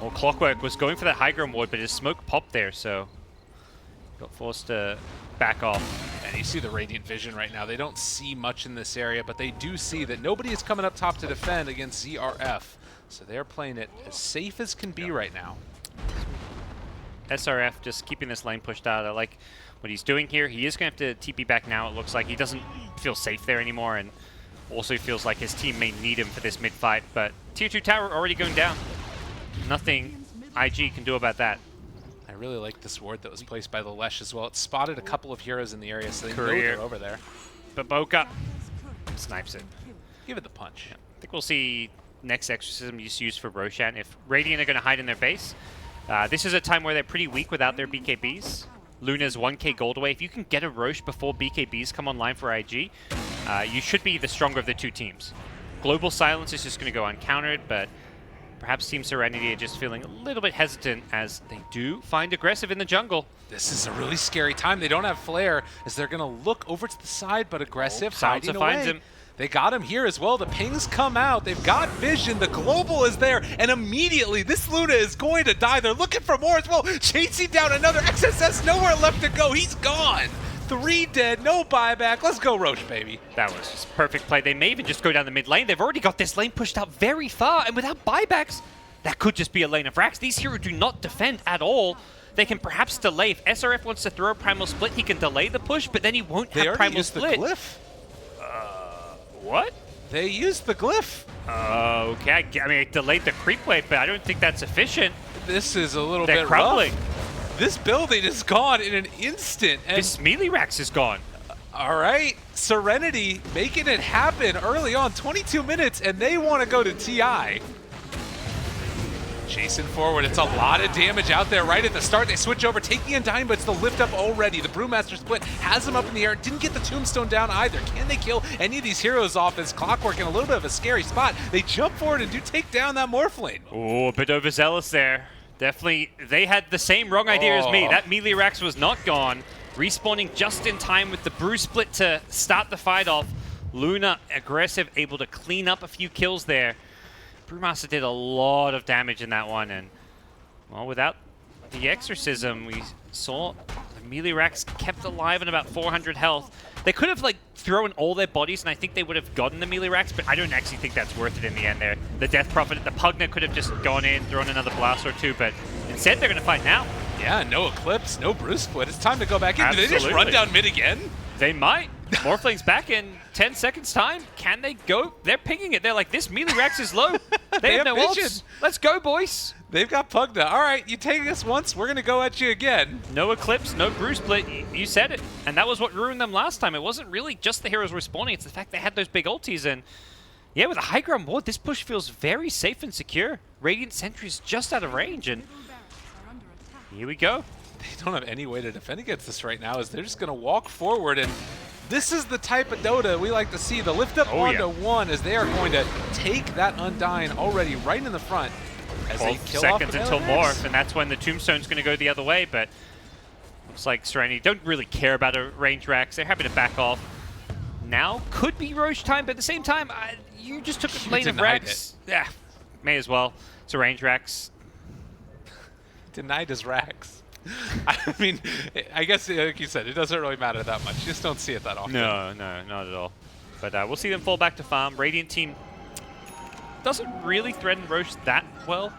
Well, Clockwork was going for that high ground ward, but his smoke popped there, so got forced to back off. And you see the Radiant Vision right now. They don't see much in this area, but they do see that nobody is coming up top to defend against ZRF. So they're playing it as safe as can be right now. SRF just keeping this lane pushed out. I like what he's doing here. He is going to have to TP back now, it looks like. He doesn't feel safe there anymore, and also feels like his team may need him for this mid-fight. But Tier 2 tower already going down. Nothing IG can do about that. I really like this ward that was placed by the Lesh as well. It spotted a couple of heroes in the area, so they know Career. they're over there. But Boca snipes it. Give it the punch. I think we'll see next Exorcism you use for Roshan. If Radiant are going to hide in their base, this is a time where they're pretty weak without their BKBs. Luna's 1k gold away. If you can get a Roche before BKBs come online for IG, you should be the stronger of the two teams. Global Silence is just going to go uncountered, but perhaps Team Serenity are just feeling a little bit hesitant as they do find aggressive in the jungle. This is a really scary time. They don't have Flare as they're going to look over to the side, but aggressive, hiding Silencer away. finds him. They got him here as well. The pings come out. They've got vision. The global is there. And immediately, this Luna is going to die. They're looking for more as well. Chasing down another. XSS, nowhere left to go. He's gone. 3 dead, no buyback. Let's go, Roche, baby. That was just perfect play. They may even just go down the mid lane. They've already got this lane pushed out very far. And without buybacks, that could just be a lane of racks. These heroes do not defend at all. They can perhaps delay. If SRF wants to throw a Primal Split, he can delay the push, but then he won't have Primal Split. They already used the glyph. What? They used the glyph. Okay, I mean, it delayed the creep wave, but I don't think that's sufficient. This is a little They're bit crumbling. rough. This building is gone in an instant. And This melee Rax is gone. all right, Serenity making it happen early on, 22 minutes, and they want to go to TI. Chasing forward, it's a lot of damage out there right at the start. They switch over, taking Undying, but it's the lift up already. The Brewmaster Split has him up in the air. Didn't get the Tombstone down either. Can they kill any of these heroes off as Clockwork in a little bit of a scary spot? They jump forward and do take down that Morphlane. Oh, a bit overzealous there. Definitely, they had the same wrong idea as me. That melee Rax was not gone. Respawning just in time with the Brew Split to start the fight off. Luna aggressive, able to clean up a few kills there. Brewmaster did a lot of damage in that one, and well, without the Exorcism, we saw the melee Rax kept alive and about 400 health. They could have like thrown all their bodies, and I think they would have gotten the melee Rax, but I don't actually think that's worth it in the end there. The Death Prophet, the Pugna could have just gone in, thrown another blast or two, but instead they're going to fight now. Yeah, no Eclipse, no Brew Split. It's time to go back in. Do they just Absolutely. run down mid again? They might. Morphling's back in 10 seconds time. Can they go? They're pinging it. They're like, this melee Rax is low. They have have no vision. ults. Let's go, boys. They've got Pugna. All right, you take us once, we're going to go at you again. No Eclipse, no Brew Split. You said it. And that was what ruined them last time. It wasn't really just the heroes respawning. It's the fact they had those big ultis. And yeah, with a high ground ward, this push feels very safe and secure. Radiant Sentry is just out of range. And here we go. They don't have any way to defend against this right now as they're just going to walk forward, and this is the type of Dota we like to see. The lift up onto one as they are going to take that Undying already right in the front as they 12 kill seconds off until the morph, and that's when the Tombstone's going to go the other way, but looks like Serenity don't really care about a range Rax. They're happy to back off. Now could be Roche time, but at the same time, you just took a lane of denied Rax. Yeah, may as well. It's a range Rax. Denied his Rax. I mean, I guess, like you said, it doesn't really matter that much. You just don't see it that often. No, not at all. But we'll see them fall back to farm. Radiant team doesn't really threaten Roche that well.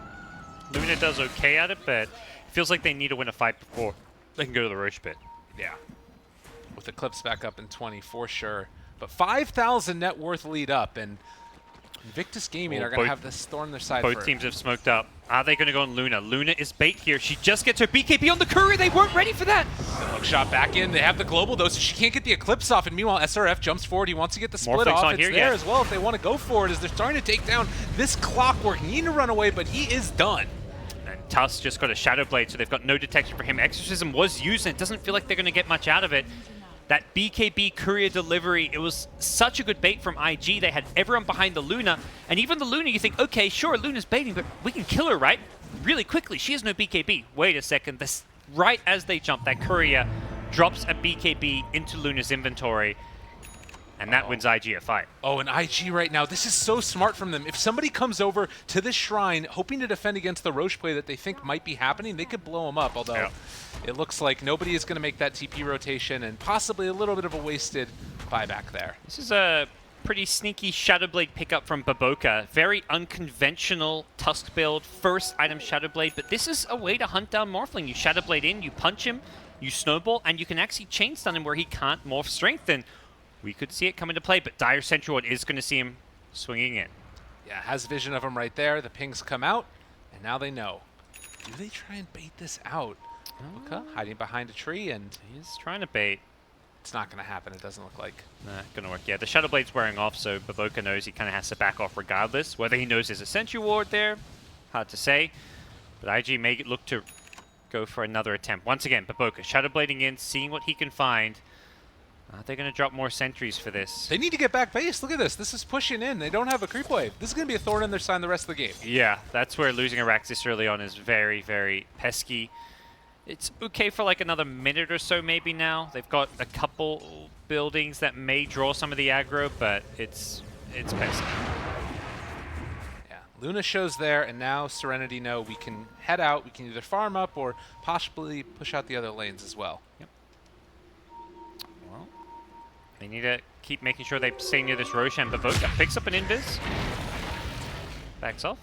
Luna does okay at it, but it feels like they need to win a fight before they can go to the Roche pit. Yeah. With Eclipse back up in 20 for sure. But 5,000 net worth lead up, and Invictus Gaming are going to have this thorn in their side. Both teams have smoked up. Are they going to go on Luna? Luna is bait here. She just gets her BKB on the courier. They weren't ready for that. The hook shot back in. They have the global, though, so she can't get the Eclipse off. And meanwhile, SRF jumps forward. He wants to get the split Morphing's off. not It's here there yet. as well if they want to go for it as they're starting to take down this Clockwork. Needing to run away, but he is done. And Tuss just got a Shadow Blade, so they've got no detection for him. Exorcism was used, and it doesn't feel like they're going to get much out of it. That BKB courier delivery, it was such a good bait from IG. They had everyone behind the Luna. And even the Luna, you think, okay, sure, Luna's baiting, but we can kill her, right? Really quickly. She has no BKB. Wait a second. This, right as they jump, that courier drops a BKB into Luna's inventory. And that wins IG a fight. Oh, and IG right now, this is so smart from them. If somebody comes over to this shrine hoping to defend against the Roche play that they think might be happening, they could blow them up, although it looks like nobody is going to make that TP rotation and possibly a little bit of a wasted buyback there. This is a pretty sneaky Shadowblade pickup from Baboka. Very unconventional Tusk build, first item Shadowblade, but this is a way to hunt down Morphling. You Shadowblade in, you punch him, you snowball, and you can actually chain stun him where he can't morph strength, and we could see it come into play, but Dire Central is going to see him swinging in. Yeah, has vision of him right there. The pings come out, and now they know. Do they try and bait this out? Baboka hiding behind a tree, and He's trying to bait. It's not going to happen, it doesn't look like. Nah, gonna work. Yeah, the Shadow Blade's wearing off, so Baboka knows he kind of has to back off regardless. Whether he knows there's a Sentry Ward there, hard to say. But IG may look to go for another attempt. Once again, Baboka Shadow Blading in, seeing what he can find. They're going to drop more sentries for this. They need to get back base. Look at this. This is pushing in. They don't have a creep wave. This is going to be a thorn in their side the rest of the game. Yeah, that's where losing Araxis early on is very, very pesky. It's okay for like another minute or so maybe now. They've got a couple buildings that may draw some of the aggro, but it's pesky. Yeah, Luna shows there, and now Serenity know we can head out. We can either farm up or possibly push out the other lanes as well. Yep. Well, they need to keep making sure they stay near this Roshan. Baboka picks up an invis. Backs off.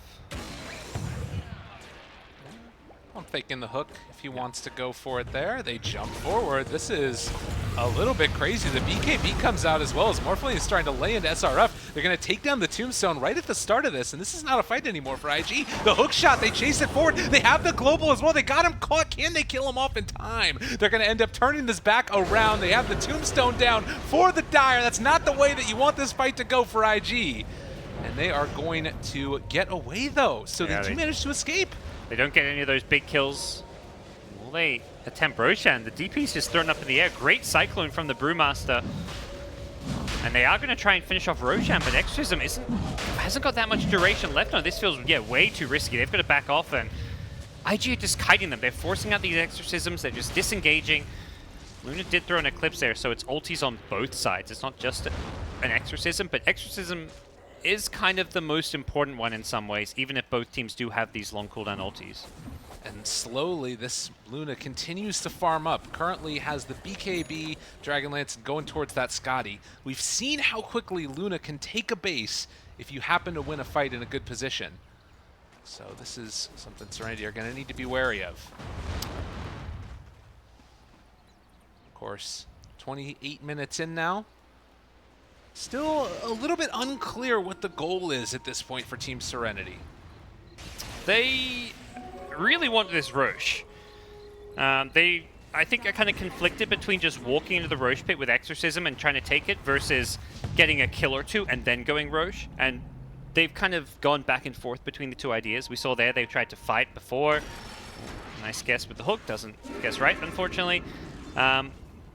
I'm faking the hook if he wants to go for it there. They jump forward. This is a little bit crazy. The BKB comes out as well as Morphling is starting to lay into SRF. They're going to take down the Tombstone right at the start of this, and this is not a fight anymore for IG. The hook shot, they chase it forward. They have the global as well. They got him caught. Can they kill him off in time? They're going to end up turning this back around. They have the Tombstone down for the Dire. That's not the way that you want this fight to go for IG. And they are going to get away, though. So Yeah, they do manage to escape. They don't get any of those big kills. Will they attempt Roshan? The DP's just thrown up in the air. Great Cyclone from the Brewmaster. And they are going to try and finish off Roshan, but Exorcism hasn't got that much duration left on it. This feels, way too risky. They've got to back off, and IG are just kiting them. They're forcing out these Exorcisms. They're just disengaging. Luna did throw an Eclipse there, so it's ultis on both sides. It's not just an Exorcism, but Exorcism is kind of the most important one in some ways, even if both teams do have these long cooldown ultis. And slowly, this Luna continues to farm up. Currently has the BKB, Dragonlance, and going towards that Scotty. We've seen how quickly Luna can take a base if you happen to win a fight in a good position. So this is something Serenity are going to need to be wary of. Of course, 28 minutes in now. Still a little bit unclear what the goal is at this point for Team Serenity. They really want this Roche. I think are kind of conflicted between just walking into the Roche pit with Exorcism and trying to take it versus getting a kill or two and then going Roche. And they've kind of gone back and forth between the two ideas. We saw there they tried to fight before. Nice guess with the hook. Doesn't guess right, unfortunately.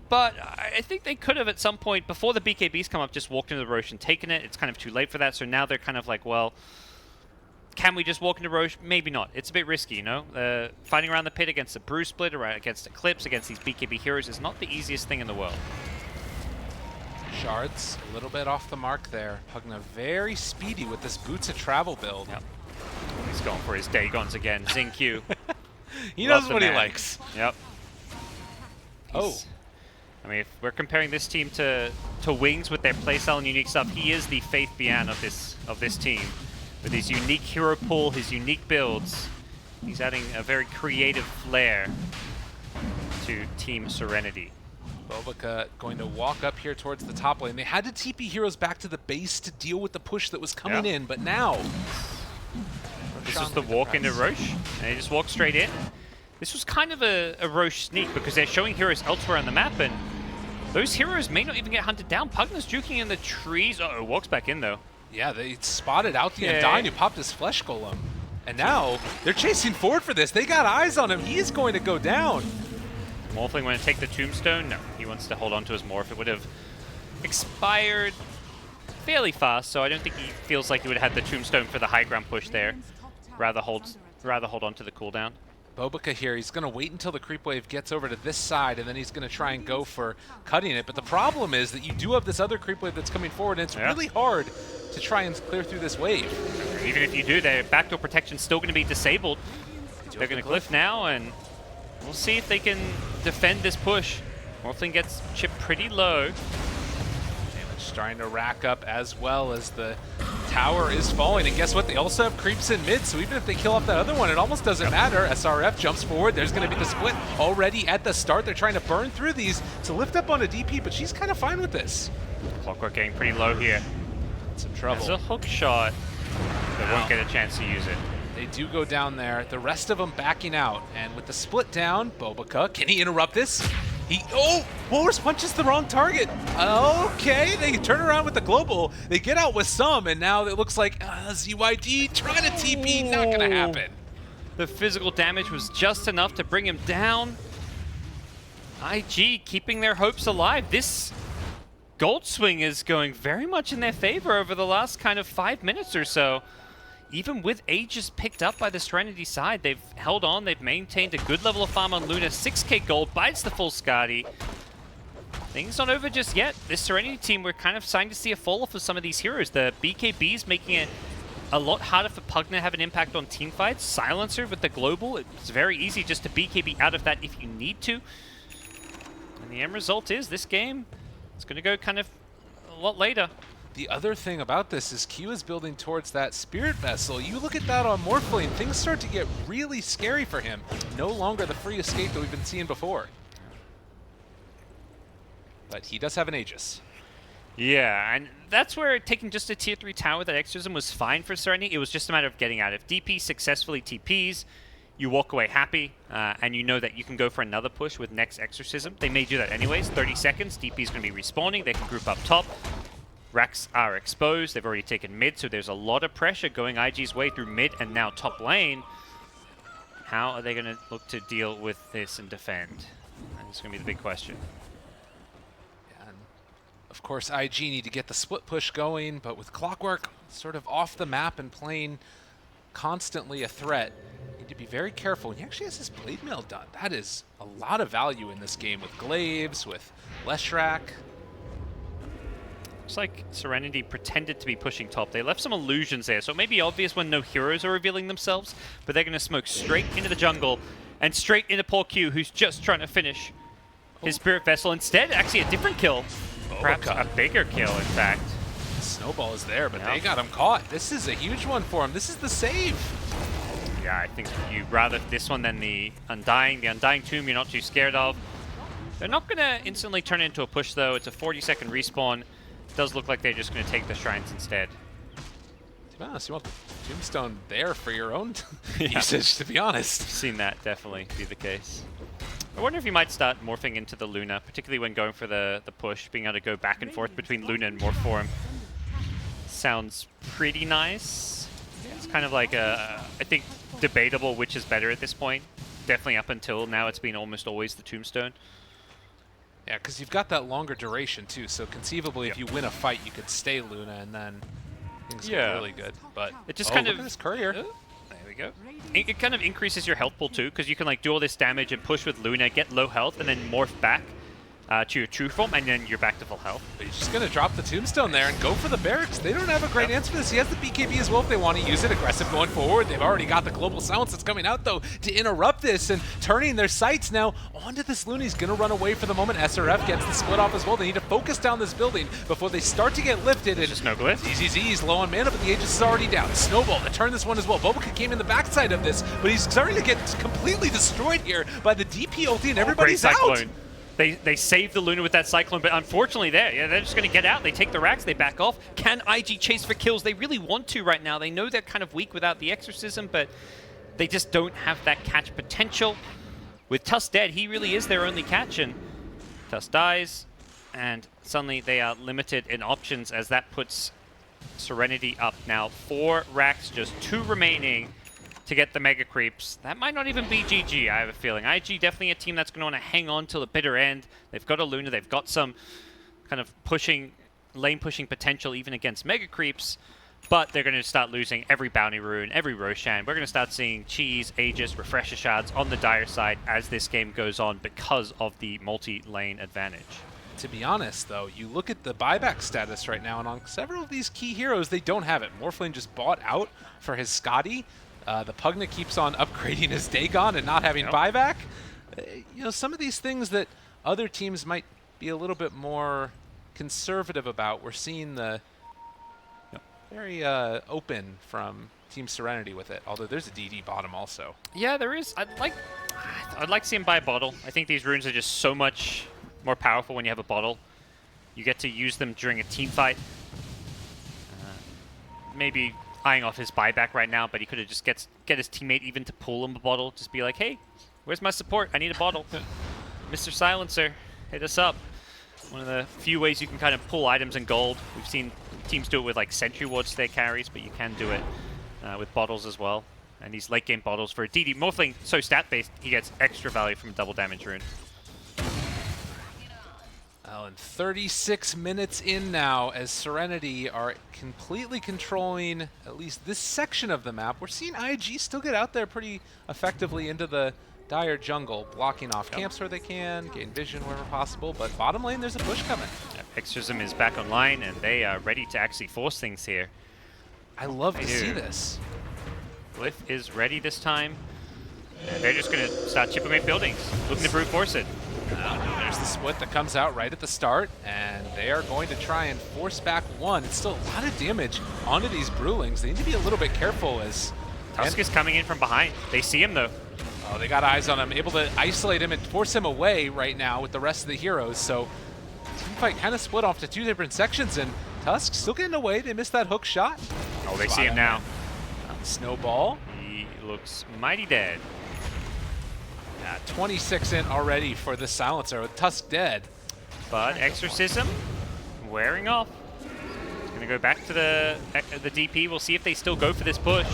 But I think they could have at some point, before the BKBs come up, just walked into the Roche and taken it. It's kind of too late for that, so now they're kind of like, well, can we just walk into Roche? Maybe not. It's a bit risky, you know? Fighting around the pit against a Brew Split or against Eclipse, against these BKB heroes is not the easiest thing in the world. Shards a little bit off the mark there. Pugna very speedy with this Boots of Travel build. Yep. He's going for his Dagons again. Zing Q. He knows the what he man. likes. Yep. I mean, if we're comparing this team to Wings with their playstyle and unique stuff, he is the Faith Bian of this team. With his unique hero pool, his unique builds, he's adding a very creative flair to Team Serenity. Baboka going to walk up here towards the top lane. They had to TP heroes back to the base to deal with the push that was coming in, but now... This was the walk into Roche, and they just walked straight in. This was kind of a Roche sneak because they're showing heroes elsewhere on the map, and those heroes may not even get hunted down. Pugna's juking in the trees. Uh-oh, walks back in, though. Yeah, they spotted out the Undying who popped his Flesh Golem. And now, they're chasing forward for this. They got eyes on him. He is going to go down. Morphling want to take the Tombstone? No, he wants to hold on to his Morph. It would have expired fairly fast, so I don't think he feels like he would have had the Tombstone for the high ground push there. Rather hold on to the cooldown. Baboka here, he's going to wait until the creep wave gets over to this side, and then he's going to try and go for cutting it. But the problem is that you do have this other creep wave that's coming forward, and it's really hard to try and clear through this wave. Even if you do, their backdoor protection's still going to be disabled. They're going to glyph now, and we'll see if they can defend this push. Morphling gets chipped pretty low. Damage starting to rack up as well as the tower is falling, and guess what? They also have creeps in mid, so even if they kill off that other one, it almost doesn't matter. SRF jumps forward. There's going to be the split already at the start. They're trying to burn through these to lift up on a DP, but she's kind of fine with this. Clockwork getting pretty low here. Some trouble. There's a hook shot. They won't get a chance to use it. They do go down there. The rest of them backing out, and with the split down, Baboka, can he interrupt this? Walrus punches the wrong target. Okay, they turn around with the global. They get out with some, and now it looks like ZYD trying to TP, not gonna happen. The physical damage was just enough to bring him down. IG keeping their hopes alive. This gold swing is going very much in their favor over the last kind of 5 minutes or so. Even with Aegis picked up by the Serenity side, they've held on, they've maintained a good level of farm on Luna. 6k gold, bites the full Skadi. Things not over just yet. This Serenity team, we're kind of starting to see a fall off of some of these heroes. The BKBs making it a lot harder for Pugna to have an impact on team fights. Silencer with the global, it's very easy just to BKB out of that if you need to. And the end result is this game, it's going to go kind of a lot later. The other thing about this is Q is building towards that Spirit Vessel. You look at that on Morphling, things start to get really scary for him. No longer the free escape that we've been seeing before. But he does have an Aegis. Yeah, and that's where taking just a tier 3 tower with that exorcism was fine for Serenity. It was just a matter of getting out. If DP successfully TPs, you walk away happy, and you know that you can go for another push with next exorcism. They may do that anyways. 30 seconds, DP's going to be respawning. They can group up top. Racks are exposed. They've already taken mid, so there's a lot of pressure going IG's way through mid and now top lane. How are they going to look to deal with this and defend? That's going to be the big question. And of course, IG need to get the split push going, but with Clockwork sort of off the map and playing constantly a threat, need to be very careful. He actually has his blade mail done. That is a lot of value in this game with Glaives, with Leshrac. Looks like Serenity pretended to be pushing top. They left some illusions there, so it may be obvious when no heroes are revealing themselves, but they're going to smoke straight into the jungle and straight into poor Q, who's just trying to finish his Spirit Vessel. Instead, actually a different kill. Perhaps a bigger kill, in fact. Snowball is there, but they got him caught. This is a huge one for him. This is the save. Yeah, I think you'd rather this one than the Undying. The Undying Tomb you're not too scared of. They're not going to instantly turn it into a push, though. It's a 40-second respawn. Does look like they're just going to take the shrines instead. To be honest, you want the Tombstone there for your own usage, to be honest. Seen that definitely be the case. I wonder if you might start morphing into the Luna, particularly when going for the push, being able to go back and forth between Luna and Morph form. Sounds pretty nice. It's kind of like I think, debatable which is better at this point. Definitely up until now, it's been almost always the Tombstone. Yeah, because you've got that longer duration, too, so conceivably if you win a fight, you could stay Luna, and then things get really good. But it just kind look of... at this courier. There we go. It kind of increases your health pool, too, because you can like do all this damage and push with Luna, get low health, and then morph back to your true form, and then you're back to full health. But he's just going to drop the Tombstone there and go for the barracks. They don't have a great answer for this. He has the BKB as well if they want to use it. Aggressive going forward. They've already got the global silence that's coming out, though, to interrupt this and turning their sights now onto this Luna. He's going to run away for the moment. SRF gets the split off as well. They need to focus down this building before they start to get lifted. And just no glyph. ZZ's low on mana, but the Aegis is already down. Snowball to turn this one as well. Boboka came in the backside of this, but he's starting to get completely destroyed here by the DP ulti, and everybody's out. They save the Luna with that Cyclone, but unfortunately they're just going to get out. They take the racks, they back off. Can IG chase for kills? They really want to right now. They know they're kind of weak without the Exorcism, but they just don't have that catch potential. With Tuss dead, he really is their only catch, and Tuss dies, and suddenly they are limited in options as that puts Serenity up now. 4 racks, just 2 remaining to get the Mega Creeps. That might not even be GG, I have a feeling. IG definitely a team that's going to want to hang on till the bitter end. They've got a Luna, they've got some kind of lane pushing potential even against Mega Creeps, but they're going to start losing every Bounty Rune, every Roshan. We're going to start seeing Cheese, Aegis, Refresher Shards on the dire side as this game goes on because of the multi-lane advantage. To be honest, though, you look at the buyback status right now, and on several of these key heroes, they don't have it. Morphling just bought out for his Skadi. The Pugna keeps on upgrading his Dagon and not having buyback. You know, some of these things that other teams might be a little bit more conservative about, we're seeing the very open from Team Serenity with it, although there's a DD bottom also. Yeah, there is. I'd like to see him buy a bottle. I think these runes are just so much more powerful when you have a bottle. You get to use them during a team fight. Maybe eyeing off his buyback right now, but he could have just get his teammate even to pull him a bottle. Just be like, hey, where's my support? I need a bottle. Mr. Silencer, hit us up. One of the few ways you can kind of pull items in gold. We've seen teams do it with like sentry wards to their carries, but you can do it with bottles as well. And these late game bottles for a DD Morphling, so stat based, he gets extra value from a double damage rune. Well, and 36 minutes in now as Serenity are completely controlling at least this section of the map. We're seeing IG still get out there pretty effectively into the dire jungle, blocking off camps where they can, gain vision wherever possible, but bottom lane there's a push coming. Exorcism is back online, and they are ready to actually force things here. I love to see this. Glyph is ready this time. And they're just going to start chipping away buildings, looking to brute force it. There's the split that comes out right at the start, and they are going to try and force back one. It's still a lot of damage onto these Brewlings. They need to be a little bit careful as... Tusk is coming in from behind. They see him, though. Oh, they got eyes on him, able to isolate him and force him away right now with the rest of the heroes. So team fight kind of split off to two different sections, and Tusk still getting away. They missed that hook shot. Oh, they see him now. Snowball. He looks mighty dead. Yeah, 26 in already for the Silencer with Tusk dead. But Exorcism wearing off. He's going to go back to the DP. We'll see if they still go for this push.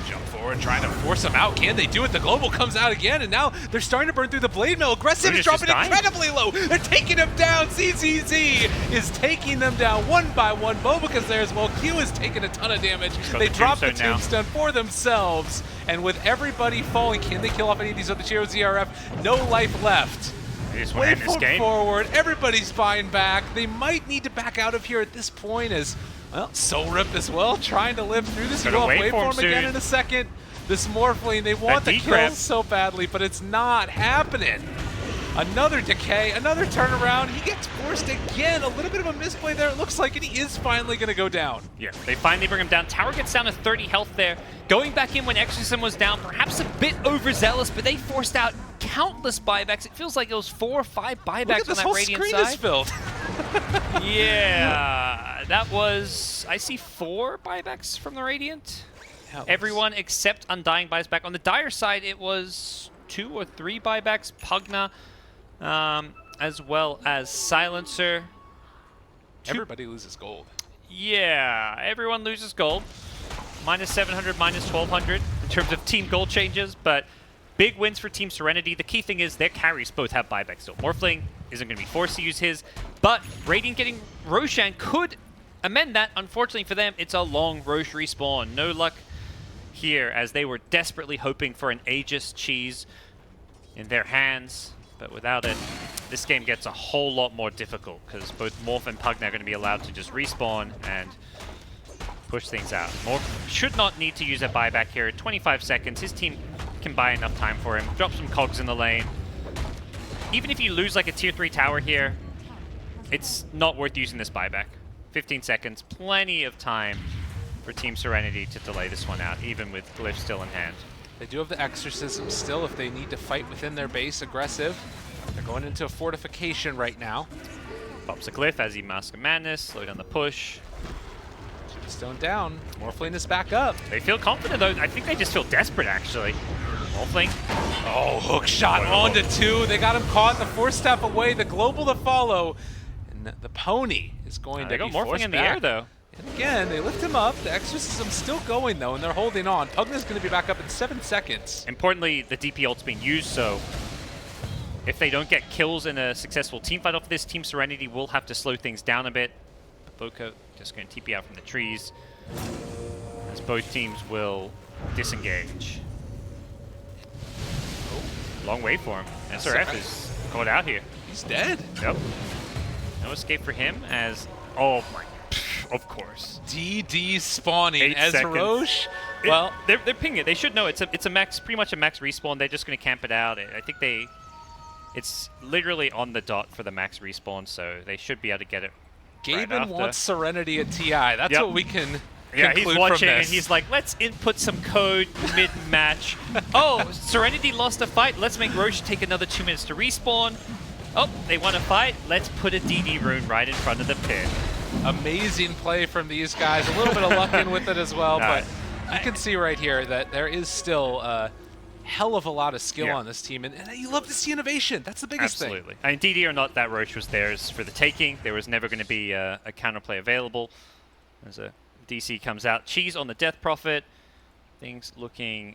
Jump forward, trying to force them out. Can they do it? The Global comes out again, and now they're starting to burn through the Blade Mill. Aggressive is dropping incredibly low. They're taking him down. CCZ is taking them down one by one. Bobaca's there as well. Q is taking a ton of damage. They drop the Tombstone for themselves. And with everybody falling, can they kill off any of these other heroes? ZRF, no life left. Waveform forward. Everybody's buying back. They might need to back out of here at this point as... Well, Soul Rip as well, trying to live through this. You go off Waveform again in a second. This Morphling, they want the kills so badly, but it's not happening. Another decay, another turnaround. He gets forced again. A little bit of a misplay there, it looks like, and he is finally going to go down. Yeah, they finally bring him down. Tower gets down to 30 health there. Going back in when Exorcism was down, perhaps a bit overzealous, but they forced out countless buybacks. It feels like it was 4 or 5 buybacks on that Radiant side. Look at this whole screen is filled. Yeah, that was, I see 4 buybacks from the Radiant. Everyone except Undying buys back. On the Dire side, it was 2 or 3 buybacks. Pugna, as well as Silencer. Everybody loses gold. Yeah, everyone loses gold. Minus 700, minus 1200 in terms of team gold changes, but big wins for Team Serenity. The key thing is their carries both have buybacks. So Morphling isn't going to be forced to use his, but Radiant getting Roshan could amend that. Unfortunately for them, it's a long Roche respawn. No luck here as they were desperately hoping for an Aegis cheese in their hands, but without it, this game gets a whole lot more difficult because both Morph and Pugna are going to be allowed to just respawn and push things out. Morph should not need to use a buyback here. 25 seconds, his team can buy enough time for him. Drop some cogs in the lane. Even if you lose like a tier 3 tower here, it's not worth using this buyback. 15 seconds, plenty of time for Team Serenity to delay this one out, even with Glyph still in hand. They do have the Exorcism still if they need to fight within their base aggressive. They're going into a fortification right now. Pops a Glyph as he Mask of Madness, slow down the push. Stone down. Morphling is back up. They feel confident though. I think they just feel desperate actually. Morphling. Oh, hook shot onto 2. They got him caught, the 4-step away, the Global to follow. And the Pony is going to be Morphling forced in the back. air though. And again, they lift him up. The Exorcism's still going though, and they're holding on. Pugna's going to be back up in 7 seconds. Importantly, the DP ult's being used, so if they don't get kills in a successful team fight off this, Team Serenity will have to slow things down a bit. Boca just going to TP out from the trees as both teams will disengage. Long waveform. SRF is caught out here. He's dead. Yep. No escape for him as, oh my, of course. DD spawning 8 as seconds. Roche. Well, they're pinging it. They should know it's a max, pretty much a max respawn. They're just going to camp it out. I think it's literally on the dot for the max respawn, so they should be able to get it. Gaben wants Serenity at TI. That's what we can Yeah, he's watching and he's like, let's input some code mid-match. Oh, Serenity lost a fight. Let's make Roche take another 2 minutes to respawn. Oh, they want to fight. Let's put a DD rune right in front of the pit. Amazing play from these guys. A little bit of luck in with it as well, but you can see right here that there is still hell of a lot of skill Yeah. on this team, and you love to see innovation. That's the biggest thing. Absolutely. I mean, DD or not, that Roach was theirs for the taking. There was never going to be a counterplay available. As a DC comes out, Cheese on the Death Prophet. Things looking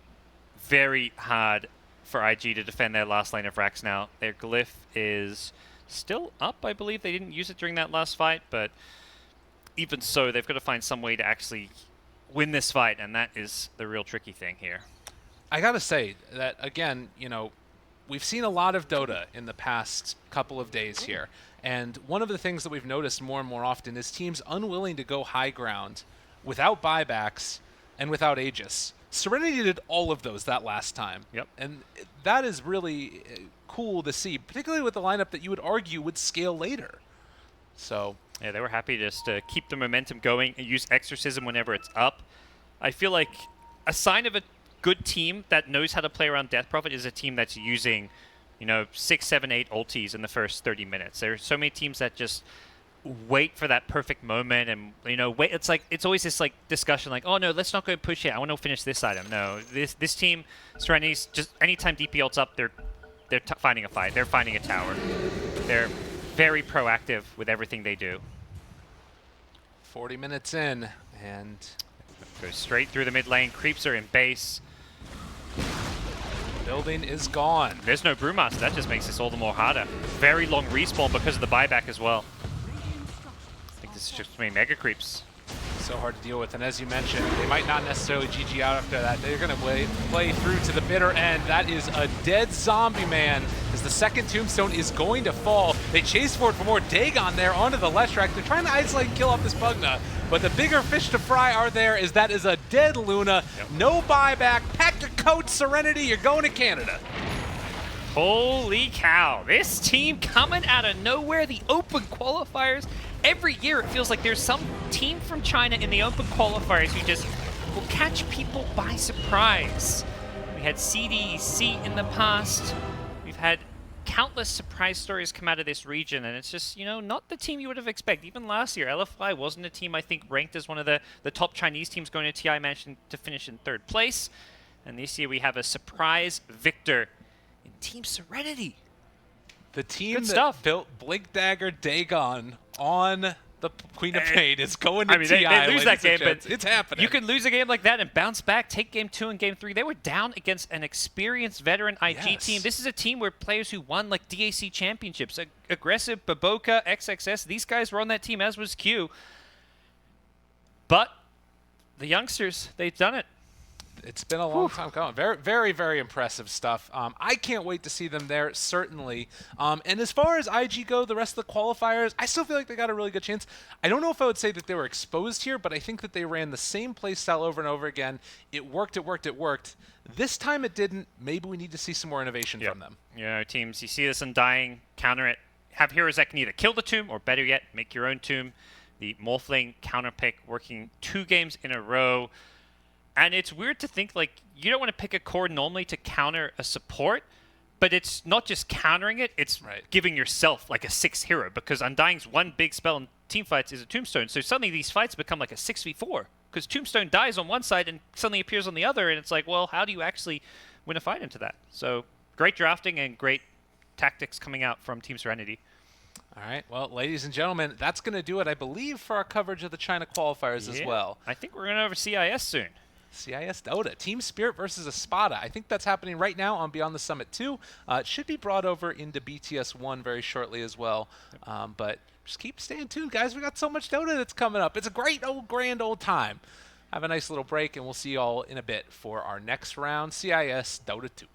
very hard for IG to defend their last lane of racks now. Their glyph is still up, I believe. They didn't use it during that last fight, but even so, they've got to find some way to actually win this fight, and that is the real tricky thing here. I gotta say that again, we've seen a lot of Dota in the past couple of days here, and one of the things that we've noticed more and more often is teams unwilling to go high ground without buybacks and without Aegis. Serenity did all of those that last time. Yep. And that is really cool to see, particularly with the lineup that you would argue would scale later. So yeah, they were happy just to keep the momentum going and use Exorcism whenever it's up. I feel like a sign of a good team that knows how to play around Death Prophet is a team that's using, 6, 7, 8 ultis in the first 30 minutes. There are so many teams that just wait for that perfect moment and, wait. It's always this discussion oh no, let's not go push it. I want to finish this item. No, this team, Serenity's, just anytime DP ults up, they're finding a fight. They're finding a tower. They're very proactive with everything they do. 40 minutes in, and goes straight through the mid lane. Creeps are in base. building is gone. There's no Brewmaster. That just makes this all the more harder. Very long respawn because of the buyback as well. I think this is just many mega creeps. So hard to deal with, and as you mentioned, they might not necessarily GG out after that. They're going to play through to the bitter end. That is a dead zombie man, as the second tombstone is going to fall. They chase for it for more. Dagon there onto the left track. They're trying to isolate and kill off this Pugna, but the bigger fish to fry are there, as that is a dead Luna. Yep. No buyback. Pack your coat, Serenity. You're going to Canada. Holy cow. This team coming out of nowhere. The open qualifiers. Every year it feels like there's some team from China in the open qualifiers who just will catch people by surprise. We had CDEC in the past. We've had countless surprise stories come out of this region, and it's just, not the team you would have expected. Even last year, LFI wasn't a team I think ranked as one of the top Chinese teams going to TI, managed to finish in 3rd place. And this year we have a surprise victor in Team Serenity. The team Good that stuff. built Blink Dagger Dagon on the Queen of Pain is going to I mean, TI. they lose that ladies and game, but gents. It's happening. you can lose a game like that and bounce back, take game 2 and game 3. They were down against an experienced veteran IG Yes. team. This is a team where players who won DAC championships, Aggressive, Baboka, XXS, these guys were on that team, as was Q. But the youngsters, they've done it. It's been a long time coming. Very, very, very impressive stuff. I can't wait to see them there, certainly. And as far as IG go, the rest of the qualifiers, I still feel like they got a really good chance. I don't know if I would say that they were exposed here, but I think that they ran the same play style over and over again. It worked, it worked, it worked. This time it didn't. Maybe we need to see some more innovation from them. Teams, you see this Undying, counter it. Have heroes that can either kill the tomb or, better yet, make your own tomb. The Morphling counter pick working 2 games in a row. And it's weird to think, you don't want to pick a core normally to counter a support, but it's not just countering it, it's giving yourself a 6th hero, because Undying's one big spell in teamfights is a Tombstone. So suddenly these fights become like a 6v4, because Tombstone dies on one side and suddenly appears on the other, and it's well, how do you actually win a fight into that? So great drafting and great tactics coming out from Team Serenity. All right. Well, ladies and gentlemen, that's going to do it, I believe, for our coverage of the China qualifiers as well. I think we're going to over CIS soon. CIS Dota, Team Spirit versus Espada. I think that's happening right now on Beyond the Summit 2. It should be brought over into BTS 1 very shortly as well. But just keep staying tuned, guys. We got so much Dota that's coming up. It's a great grand old time. Have a nice little break, and we'll see you all in a bit for our next round, CIS Dota 2.